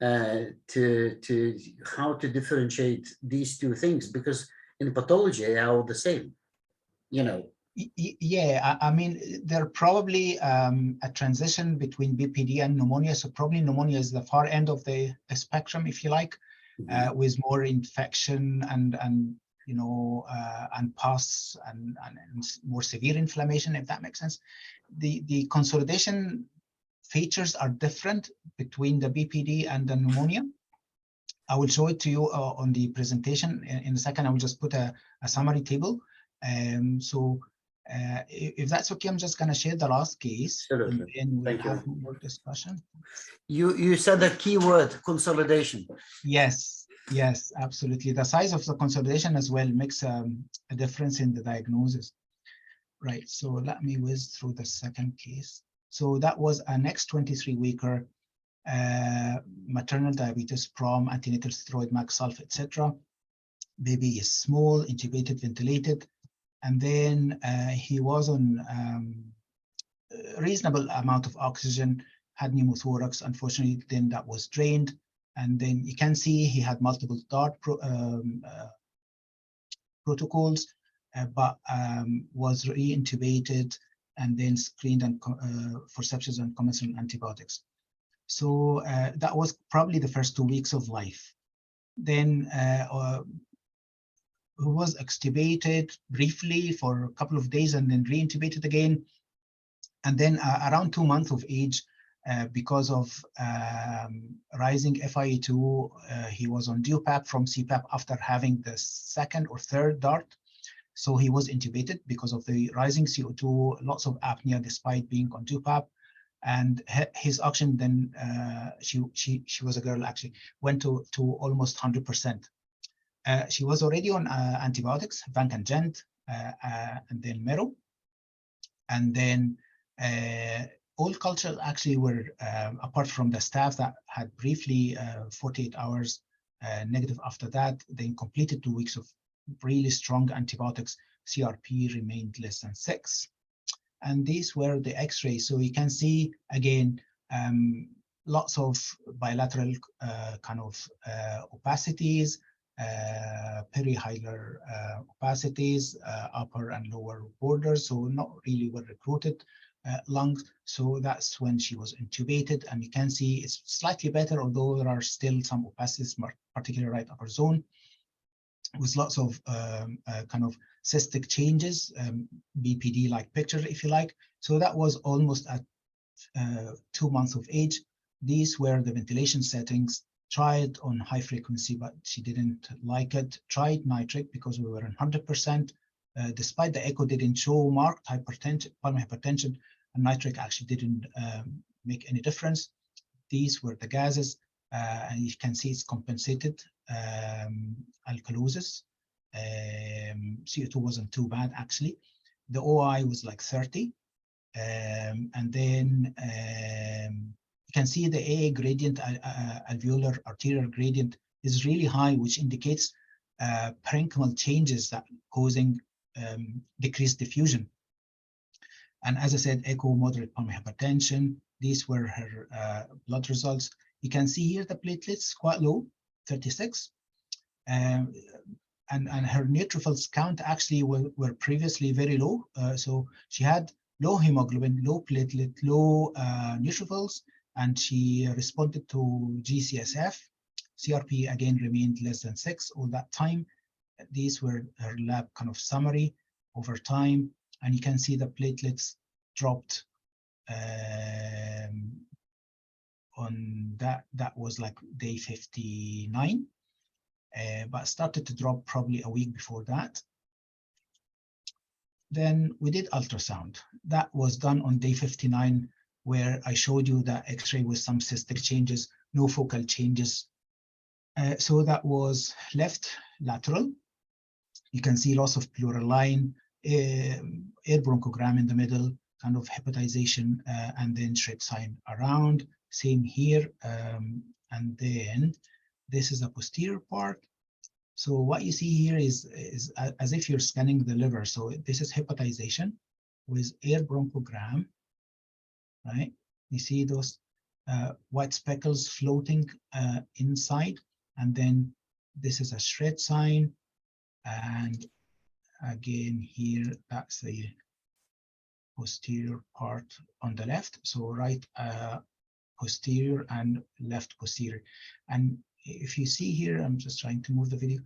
to how to differentiate these two things, because in pathology, they are all the same, Yeah, I mean, there probably a transition between BPD and pneumonia. So probably pneumonia is the far end of the spectrum, if you like. with more infection and you know, and pus and more severe inflammation, if that makes sense. The consolidation features are different between the BPD and the pneumonia. I will show it to you on the presentation in a second. I will just put a summary table. So if that's okay, I'm just going to share the last case. Absolutely. And we'll Thank you. have more discussion. You said the key word, consolidation. Yes, yes, absolutely. The size of the consolidation as well makes a difference in the diagnosis. Right, so let me whiz through the second case. So that was an X23-weeker, maternal diabetes, prom, antenatal steroid, max sulf, etc. Baby is small, intubated, ventilated, and then he was on a reasonable amount of oxygen, had pneumothorax. Unfortunately, then that was drained, and then you can see he had multiple DART protocols, but was re-intubated and then screened and for sepsis and conventional antibiotics. So that was probably the first 2 weeks of life. Then who was extubated briefly for a couple of days and then re-intubated again. And then around 2 months of age, because of rising FiO2, he was on DUPAP from CPAP after having the second or third DART. So he was intubated because of the rising CO2, lots of apnea despite being on DUPAP. And his oxygen then, she was a girl actually, went to almost 100%. She was already on antibiotics, Vanc and Gent, and then Mero. And then all cultures actually were, apart from the staff that had briefly 48 hours negative after that, then completed 2 weeks of really strong antibiotics. CRP remained less than 6. And these were the x-rays. So you can see, again, lots of bilateral kind of opacities, perihilar opacities, upper and lower borders, so not really well recruited lungs. So that's when she was intubated, and you can see it's slightly better, although there are still some opacities, particularly right upper zone, with lots of kind of cystic changes, BPD-like picture, if you like. So that was almost at 2 months of age. These were the ventilation settings. Tried on high frequency, but she didn't like it. Tried nitric because we were on 100%. Despite the echo didn't show marked hypertension, pulmonary hypertension, and nitric actually didn't make any difference. These were the gases, and you can see it's compensated. Alkalosis. CO2 wasn't too bad actually. The OI was like 30. And then you can see the AA gradient, alveolar arterial gradient is really high, which indicates parenchymal changes that causing decreased diffusion. And as I said, echo, moderate pulmonary hypertension. These were her blood results. You can see here the platelets quite low, 36. And her neutrophils count actually were previously very low. So she had low hemoglobin, low platelet, low neutrophils, and she responded to GCSF. CRP again remained less than 6 all that time. These were her lab kind of summary over time, and you can see the platelets dropped on that was like day 59, but started to drop probably a week before that. Then we did ultrasound. That was done on day 59, where I showed you that X-ray with some cystic changes, no focal changes. So that was left lateral. You can see loss of pleural line, air bronchogram in the middle, kind of hepatization, and then shred sign around. Same here. And then this is the posterior part. So what you see here is as if you're scanning the liver. So this is hepatization with air bronchogram, right? You see those white speckles floating inside, and then this is a shred sign. And again here, that's the posterior part on the left. So right posterior and left posterior. And if you see here, I'm just trying to move the video.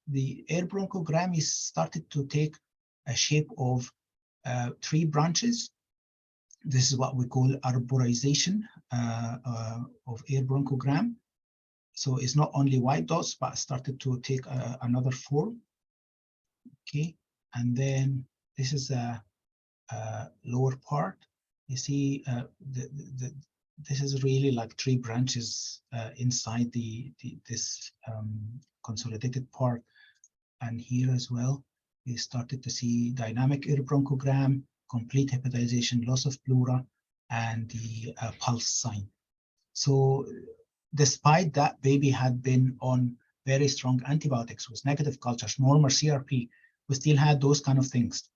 The air bronchogram is started to take a shape of 3 branches. This is what we call arborization of air bronchogram. So it's not only white dots, but started to take another form. Okay, and then this is a lower part. You see, this is really like 3 branches inside this consolidated part, and here as well. We started to see dynamic air bronchogram, complete hepatization, loss of pleura, and the pulse sign. So despite that, baby had been on very strong antibiotics with negative cultures, normal CRP, we still had those kind of things.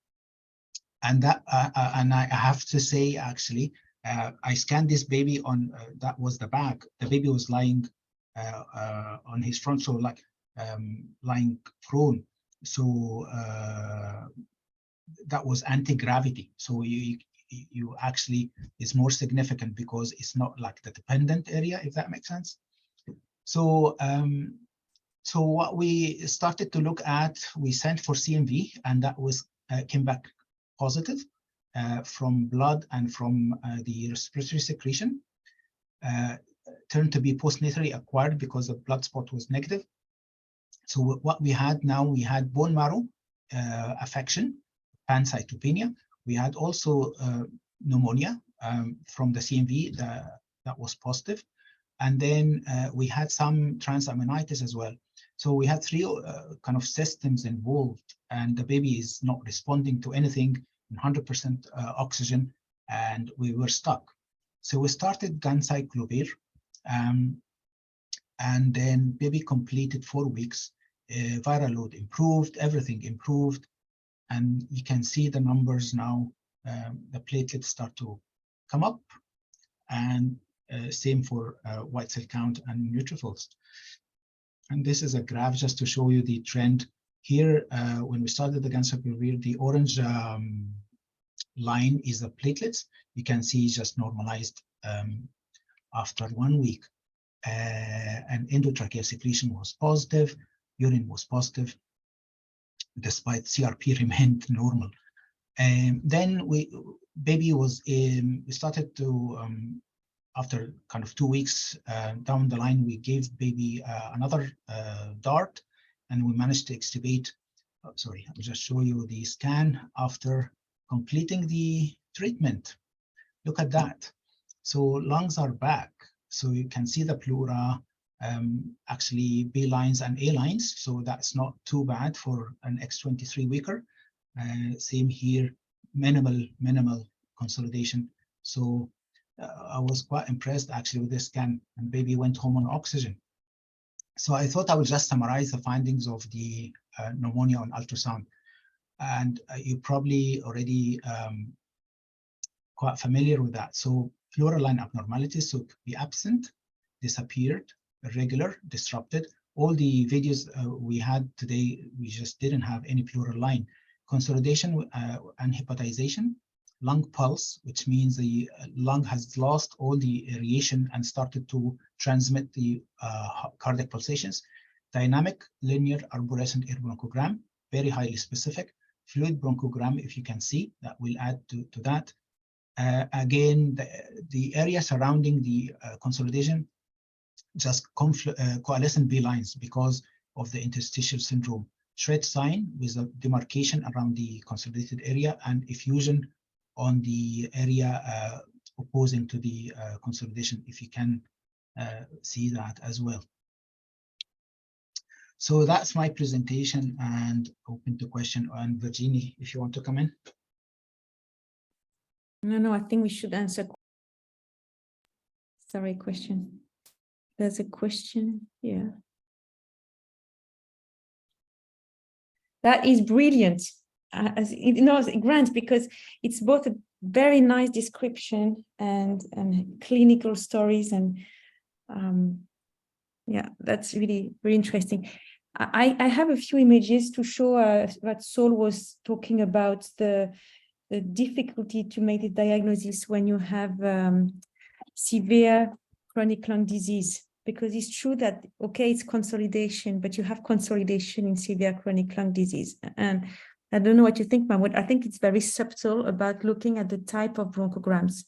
And that, and I have to say, actually, I scanned this baby on, that was the back. The baby was lying on his front, so like lying prone. So that was anti-gravity. So you actually is more significant because it's not like the dependent area, if that makes sense. So so what we started to look at, we sent for CMV, and that was came back positive from blood and from the respiratory secretion. Turned to be postnatally acquired because the blood spot was negative. So what we had now, we had bone marrow affection, pancytopenia. We had also pneumonia from the CMV that was positive. And then we had some transaminitis as well. So we had 3 kind of systems involved, and the baby is not responding to anything, 100% oxygen, and we were stuck. So we started ganciclovir, and then baby completed 4 weeks. Viral load improved, everything improved, and you can see the numbers now. The platelets start to come up, and same for white cell count and neutrophils. And this is a graph just to show you the trend. Here, when we started the ganciclovir, the orange line is the platelets. You can see just normalized after 1 week. And endotracheal secretion was positive, urine was positive, despite CRP remained normal. And then baby was we started to after kind of 2 weeks down the line, we gave baby another dart, and we managed to extubate. Sorry, I'll just show you the scan after completing the treatment. Look at that. So lungs are back. So you can see the pleura, actually B lines and A lines. So that's not too bad for an X23 weeker. Same here, minimal consolidation. So I was quite impressed actually with this scan, and baby went home on oxygen. So I thought I would just summarize the findings of the pneumonia on ultrasound. And you probably already quite familiar with that. So pleural line abnormalities, so it could be absent, disappeared, irregular, disrupted. All the videos we had today, we just didn't have any pleural line. Consolidation and hepatization, lung pulse, which means the lung has lost all the aeration and started to transmit the cardiac pulsations. Dynamic linear arborescent air bronchogram, very highly specific. Fluid bronchogram, if you can see, that will add to that. Again, the area surrounding the consolidation, just coalescent B lines because of the interstitial syndrome. Shred sign with a demarcation around the consolidated area, and effusion on the area opposing to the consolidation, if you can see that as well. So that's my presentation, and open to question. And Virginie, if you want to come in. No, I think we should answer. Sorry, question. There's a question here. That is brilliant. As you know, Grant, because it's both a very nice description and clinical stories, and yeah, that's really very interesting. I have a few images to show what Saul was talking about, the difficulty to make the diagnosis when you have severe chronic lung disease. because it's true that, okay, it's consolidation, but you have consolidation in severe chronic lung disease. And I don't know what you think, Mahmoud. I think it's very subtle about looking at the type of bronchograms.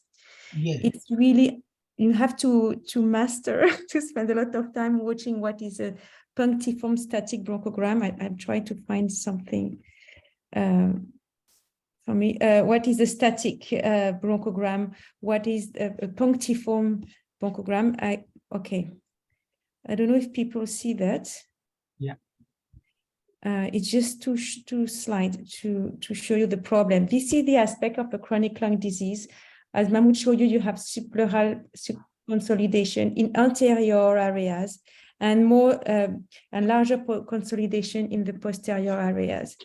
Yeah. It's really, you have to master, to spend a lot of time watching what is a punctiform static bronchogram. I'm trying to find something for me. What is a static bronchogram? What is a punctiform bronchogram? Okay. I don't know if people see that. Yeah. It's just two slides to show you the problem. This is the aspect of a chronic lung disease. As Mahmoud showed you, you have subpleural consolidation in anterior areas and more and larger consolidation in the posterior areas.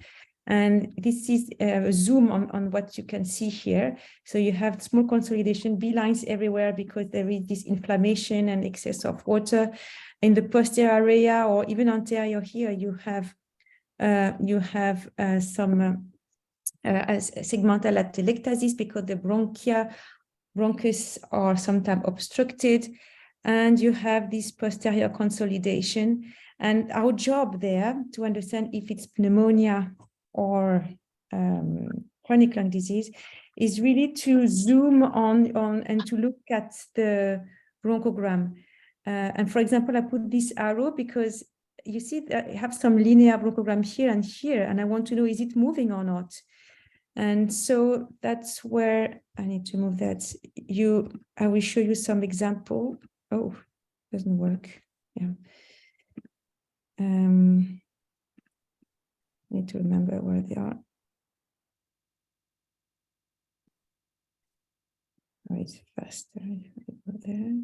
And this is a zoom on what you can see here. So you have small consolidation, B lines everywhere because there is this inflammation and excess of water. In the posterior area or even anterior here, you have some segmental atelectasis because the bronchus are sometimes obstructed, and you have this posterior consolidation. And our job there to understand if it's pneumonia or chronic lung disease is really to zoom on and to look at the bronchogram. And for example, I put this arrow because you see that I have some linear bronchogram here, and I want to know, is it moving or not? And so that's where I need to move that. I will show you some example. Oh, doesn't work. Yeah. Need to remember where they are. Oh, it's faster. Go there.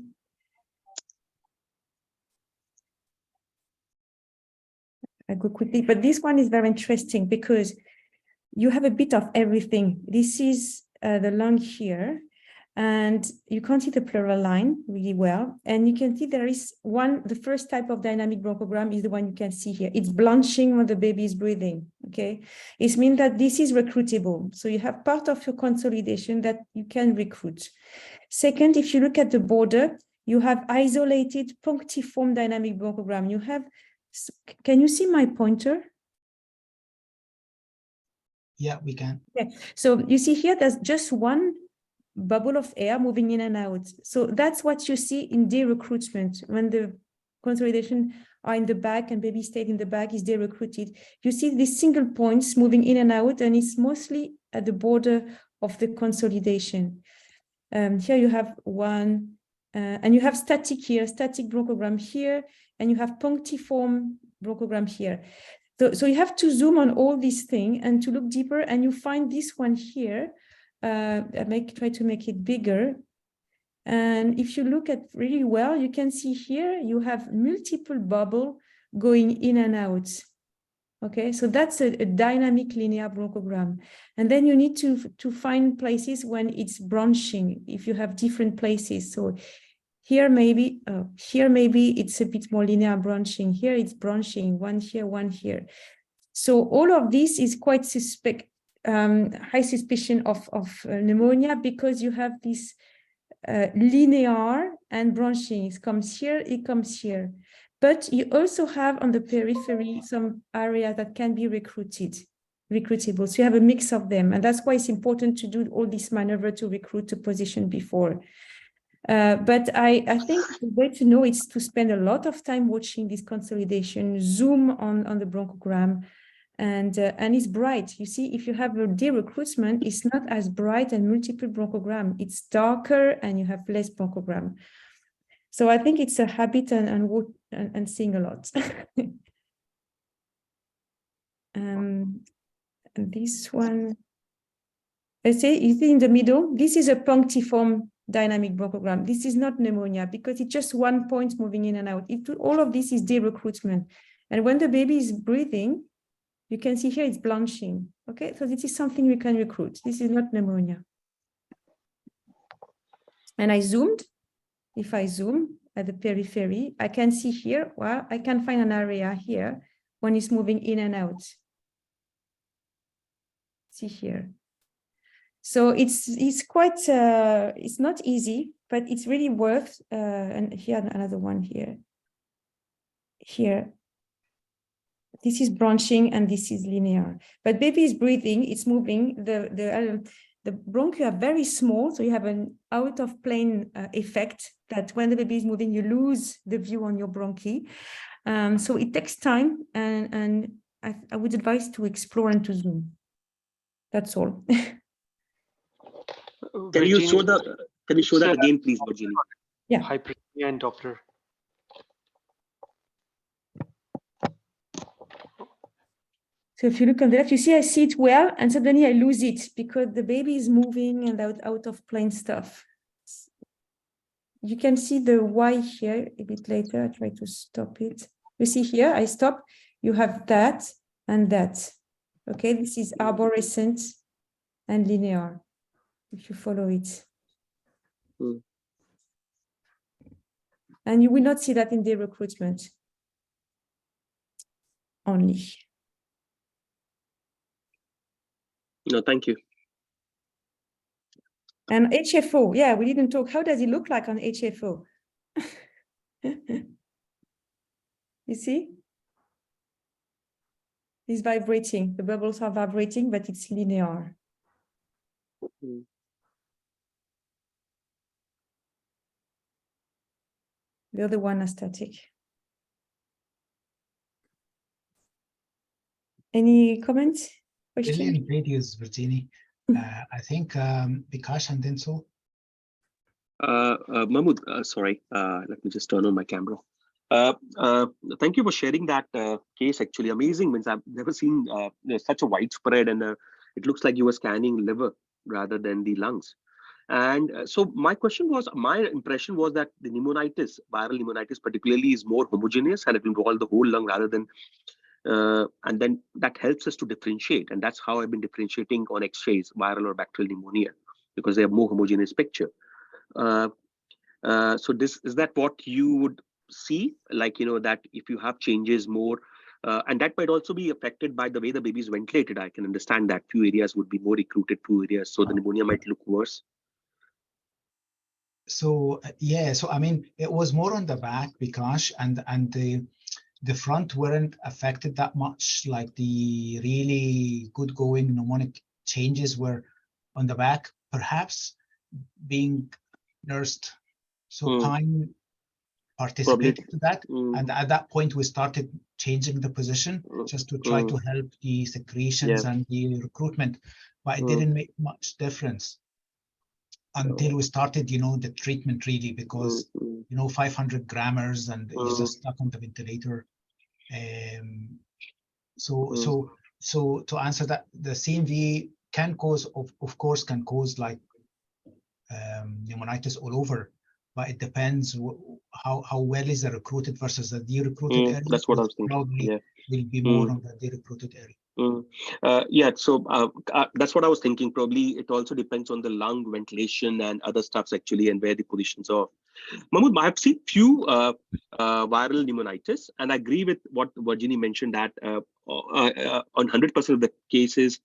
I go quickly, but this one is very interesting because you have a bit of everything. This is the lung here, and you can't see the pleural line really well. And you can see there is the first type of dynamic bronchogram is the one you can see here. It's blanching when the baby is breathing, okay? It means that this is recruitable. So you have part of your consolidation that you can recruit. Second, if you look at the border, you have isolated punctiform dynamic bronchogram. You have, can you see my pointer? Yeah, we can. Yeah. So you see here, there's just one bubble of air moving in and out. So that's what you see in de-recruitment. When the consolidation are in the back and baby stayed in the back is de-recruited. You see these single points moving in and out, and it's mostly at the border of the consolidation. Here you have one, and you have static here, static bronchogram here, and you have punctiform bronchogram here. So you have to zoom on all these things and to look deeper, and you find this one here. Try to make it bigger. And if you look at really well, you can see here, you have multiple bubbles going in and out. Okay, so that's a dynamic linear bronchogram. And then you need to find places when it's branching, if you have different places. So here maybe it's a bit more linear branching. Here it's branching, one here, one here. So all of this is quite suspect, high suspicion of pneumonia, because you have this linear and branching. It comes here, it comes here. But you also have on the periphery some area that can be recruitable. So you have a mix of them. And that's why it's important to do all this maneuver to recruit the position before. But I think the way to know is to spend a lot of time watching this consolidation, zoom on the bronchogram, and it's bright. You see, if you have a de-recruitment, it's not as bright and multiple bronchogram. It's darker and you have less bronchogram. So I think it's a habit and seeing a lot. And this one, let's say, is in the middle. This is a punctiform dynamic bronchogram. This is not pneumonia because it's just one point moving in and out. All of this is de-recruitment. And when the baby is breathing, you can see here it's blanching. Okay, so this is something we can recruit. This is not pneumonia. And I zoomed. If I zoom at the periphery, I can see here, well, I can find an area here when it's moving in and out. See here. So it's quite, it's not easy but it's really worth, and here another one here. Here, this is branching and this is linear, but baby is breathing, it's moving, the bronchi are very small, so you have an out of plane effect that when the baby is moving, you lose the view on your bronchi. So it takes time, and I would advise to explore and to zoom. That's all. Can you show that again, please, Virginie? Yeah. Hypertrophy and Doppler. So if you look on the left, you see I see it well, and suddenly I lose it because the baby is moving and out of plane stuff. You can see the Y here a bit later. I try to stop it. You see here, I stop. You have that and that. Okay, this is arborescent and linear, if you follow it. And you will not see that in the recruitment only. No, thank you. And HFO, yeah, we didn't talk. How does it look like on HFO? You see? It's vibrating. The bubbles are vibrating, but it's linear. The other one is static. Any comments? Brilliant videos, Virginie. I think Bikash and then so. Mahmoud, sorry, let me just turn on my camera. Thank you for sharing that case. Actually, amazing. Means I've never seen such a widespread, and it looks like you were scanning liver rather than the lungs. And so my impression was that the pneumonitis, viral pneumonitis particularly, is more homogeneous and it involves the whole lung rather than, and then that helps us to differentiate. And that's how I've been differentiating on X-rays, viral or bacterial pneumonia, because they have more homogeneous picture. So is that what you would see? Like, that if you have changes more, and that might also be affected by the way the baby is ventilated. I can understand that few areas would be more recruited, few areas, so the pneumonia might look worse. So yeah, so I mean, it was more on the back, Bikash, and the front weren't affected that much. Like the really good going mnemonic changes were on the back, perhaps being nursed. So time participated to that, and at that point we started changing the position just to try to help the secretions and the recruitment, but it didn't make much difference until we started, the treatment really, because 500 grammars and he's just stuck on the ventilator. So to answer that, the CMV can cause, of course, can cause like pneumonitis all over, but it depends how well is the recruited versus the de-recruited area. That's what I was thinking. Probably will be more on the de-recruited area. So that's what I was thinking. Probably it also depends on the lung ventilation and other stuffs actually, and where the positions are. Mahmoud, I have seen few viral pneumonitis, and I agree with what Virginie mentioned that on 100% of the cases,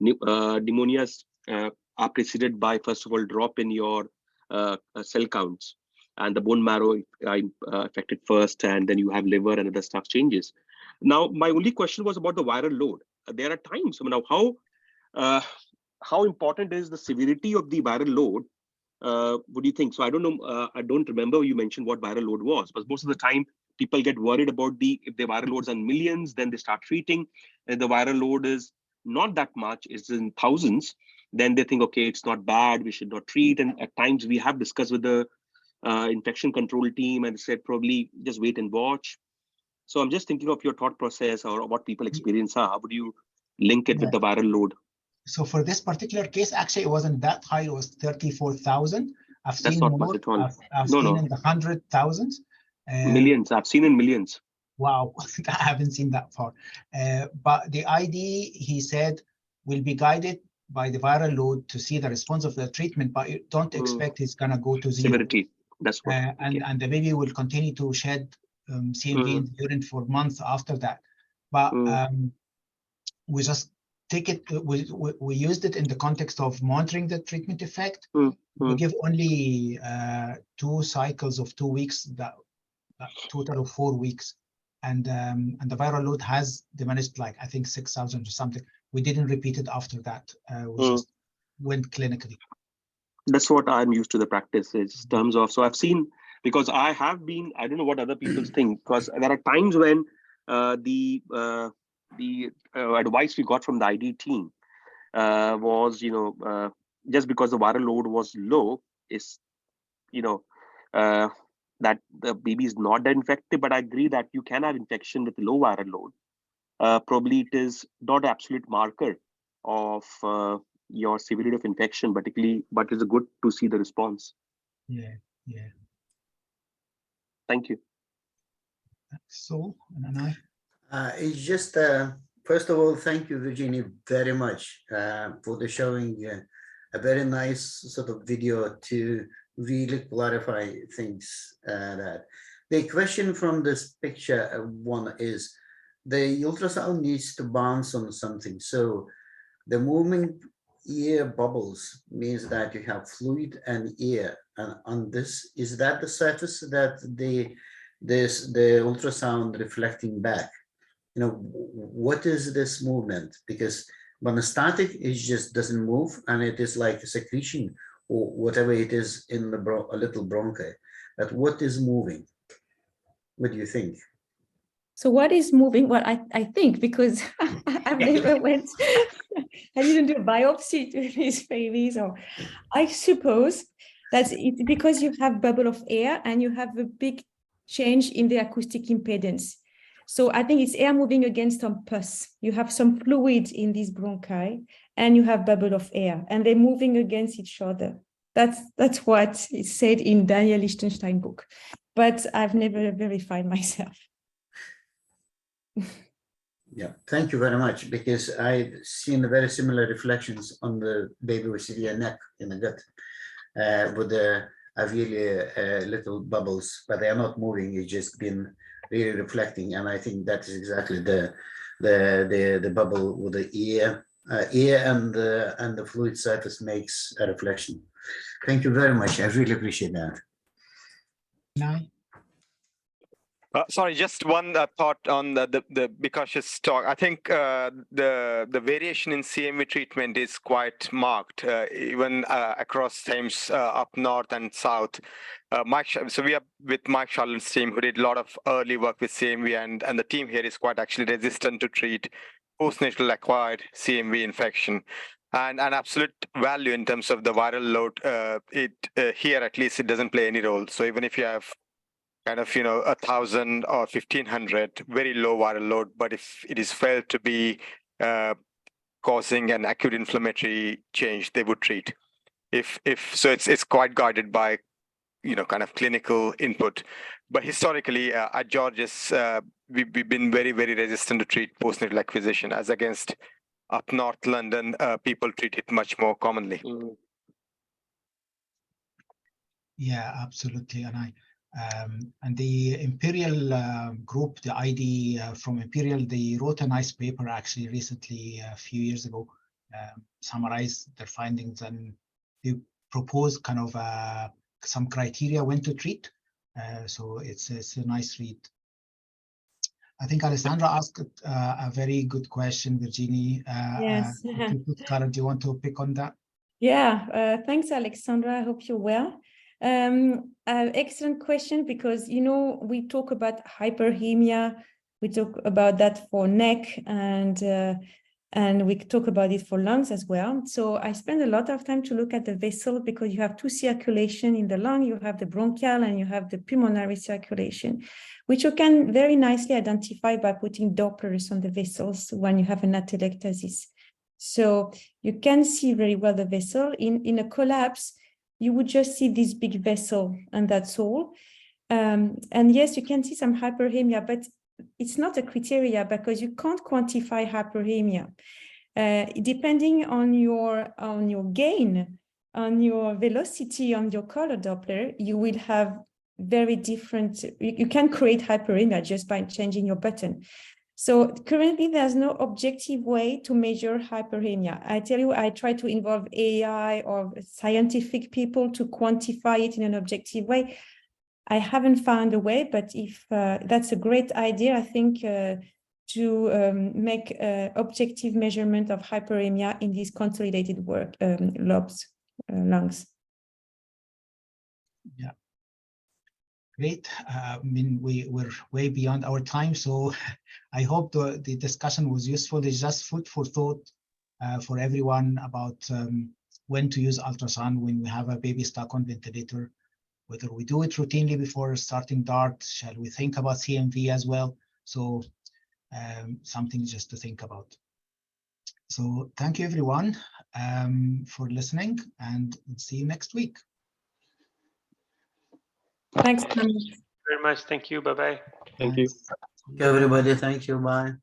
pneumonias are preceded by, first of all, drop in your cell counts, and the bone marrow affected first, and then you have liver and other stuff changes. Now, my only question was about the viral load. There are times, how important is the severity of the viral load? What do you think? So I don't know. I don't remember you mentioned what viral load was, but most of the time people get worried about if the viral loads are in millions, then they start treating. And the viral load is not that much, it's in thousands. Then they think, okay, it's not bad, we should not treat. And at times we have discussed with the infection control team and said probably just wait and watch. So I'm just thinking of your thought process or what people experience are. How would you link it with the viral load? So for this particular case, actually, it wasn't that high. It was 34,000. I've That's seen not more. much at all. I've seen in the 100,000s. Millions. I've seen in millions. Wow, I haven't seen that far. But the ID, he said, will be guided by the viral load to see the response of the treatment, but you don't expect it's going to go to zero. Severity. That's what. And the baby will continue to shed CMV in the urine for months after that. But we just take it, we used it in the context of monitoring the treatment effect. Mm, We mm. give only 2 cycles of 2 weeks, that total of 4 weeks. And the viral load has diminished, like I think 6,000 or something. We didn't repeat it after that. We just went clinically. That's what I'm used to the practice is terms of. So I've seen, because I have been, I don't know what other people think, because there are times when the advice we got from the ID team was, just because the viral load was low, is, that the baby is not that infected. But I agree that you can have infection with low viral load. Probably it is not an absolute marker of your severity of infection, particularly, but it's good to see the response. Yeah. Thank you. So, and I. It's just, first of all, thank you, Virginie, very much for the showing a very nice sort of video to really clarify things. That the question from this picture one is, the ultrasound needs to bounce on something. So the moving air bubbles means that you have fluid and air, and on this, is that the surface that the ultrasound reflecting back? What is this movement? Because when the static, it just doesn't move, and it is like a secretion or whatever it is in the a little bronchi. But what is moving? What do you think? So what is moving? Well, I think, because I've never went, I didn't do a biopsy to these babies, or I suppose that it's because you have bubble of air and you have a big change in the acoustic impedance. So I think it's air moving against some pus. You have some fluid in these bronchi and you have bubble of air, and they're moving against each other. That's what is said in Daniel Lichtenstein book, but I've never verified myself. Yeah, thank you very much, because I've seen very similar reflections on the baby with severe neck in the gut, with the really little bubbles, but they are not moving. It's just been really reflecting, and I think that is exactly the bubble with the ear and the fluid surface makes a reflection. Thank you very much. I really appreciate that. Sorry, just one thought on the Bikash's talk. I think the variation in CMV treatment is quite marked, even across teams up north and south. So we are with Mike Charlotte's team, who did a lot of early work with CMV, and the team here is quite actually resistant to treat postnatal acquired CMV infection. And an absolute value in terms of the viral load, here at least it doesn't play any role. So even if you have kind of 1,000 or 1,500 very low viral load, but if it is felt to be causing an acute inflammatory change, they would treat. If so, it's quite guided by kind of clinical input. But historically, at George's, we've been very resistant to treat postnatal acquisition, as against up North London, people treat it much more commonly. Yeah, absolutely. And the Imperial group, the ID from Imperial, they wrote a nice paper actually recently, a few years ago, summarized their findings, and they proposed kind of some criteria when to treat. So it's a nice read. I think Alessandra asked a very good question, Virginie. Yes. Cara, do you want to pick on that? Yeah, thanks, Alexandra. I hope you're well. Excellent question, because we talk about hyperemia, we talk about that for neck, and we talk about it for lungs as well. So I spend a lot of time to look at the vessel, because you have two circulation in the lung. You have the bronchial and you have the pulmonary circulation, which you can very nicely identify by putting Dopplers on the vessels when you have an atelectasis. So you can see very well the vessel. In a collapse, you would just see this big vessel, and that's all. And yes, you can see some hyperemia, but it's not a criteria, because you can't quantify hyperemia. Depending on your gain, on your velocity, on your color Doppler, you will have very different. You can create hyperemia just by changing your button. So currently there's no objective way to measure hyperemia. I tell you, I try to involve AI or scientific people to quantify it in an objective way. I haven't found a way, but if that's a great idea, I think to make objective measurement of hyperemia in these consolidated lungs. Yeah. Great. I mean, we're way beyond our time, so I hope the discussion was useful. It's just food for thought for everyone about when to use ultrasound when we have a baby stuck on ventilator, whether we do it routinely before starting DART, shall we think about CMV as well? So something just to think about. So thank you everyone for listening, and we'll see you next week. Thanks. Very much. Thank you. Bye-bye. Thank you. Everybody, thank you. Bye.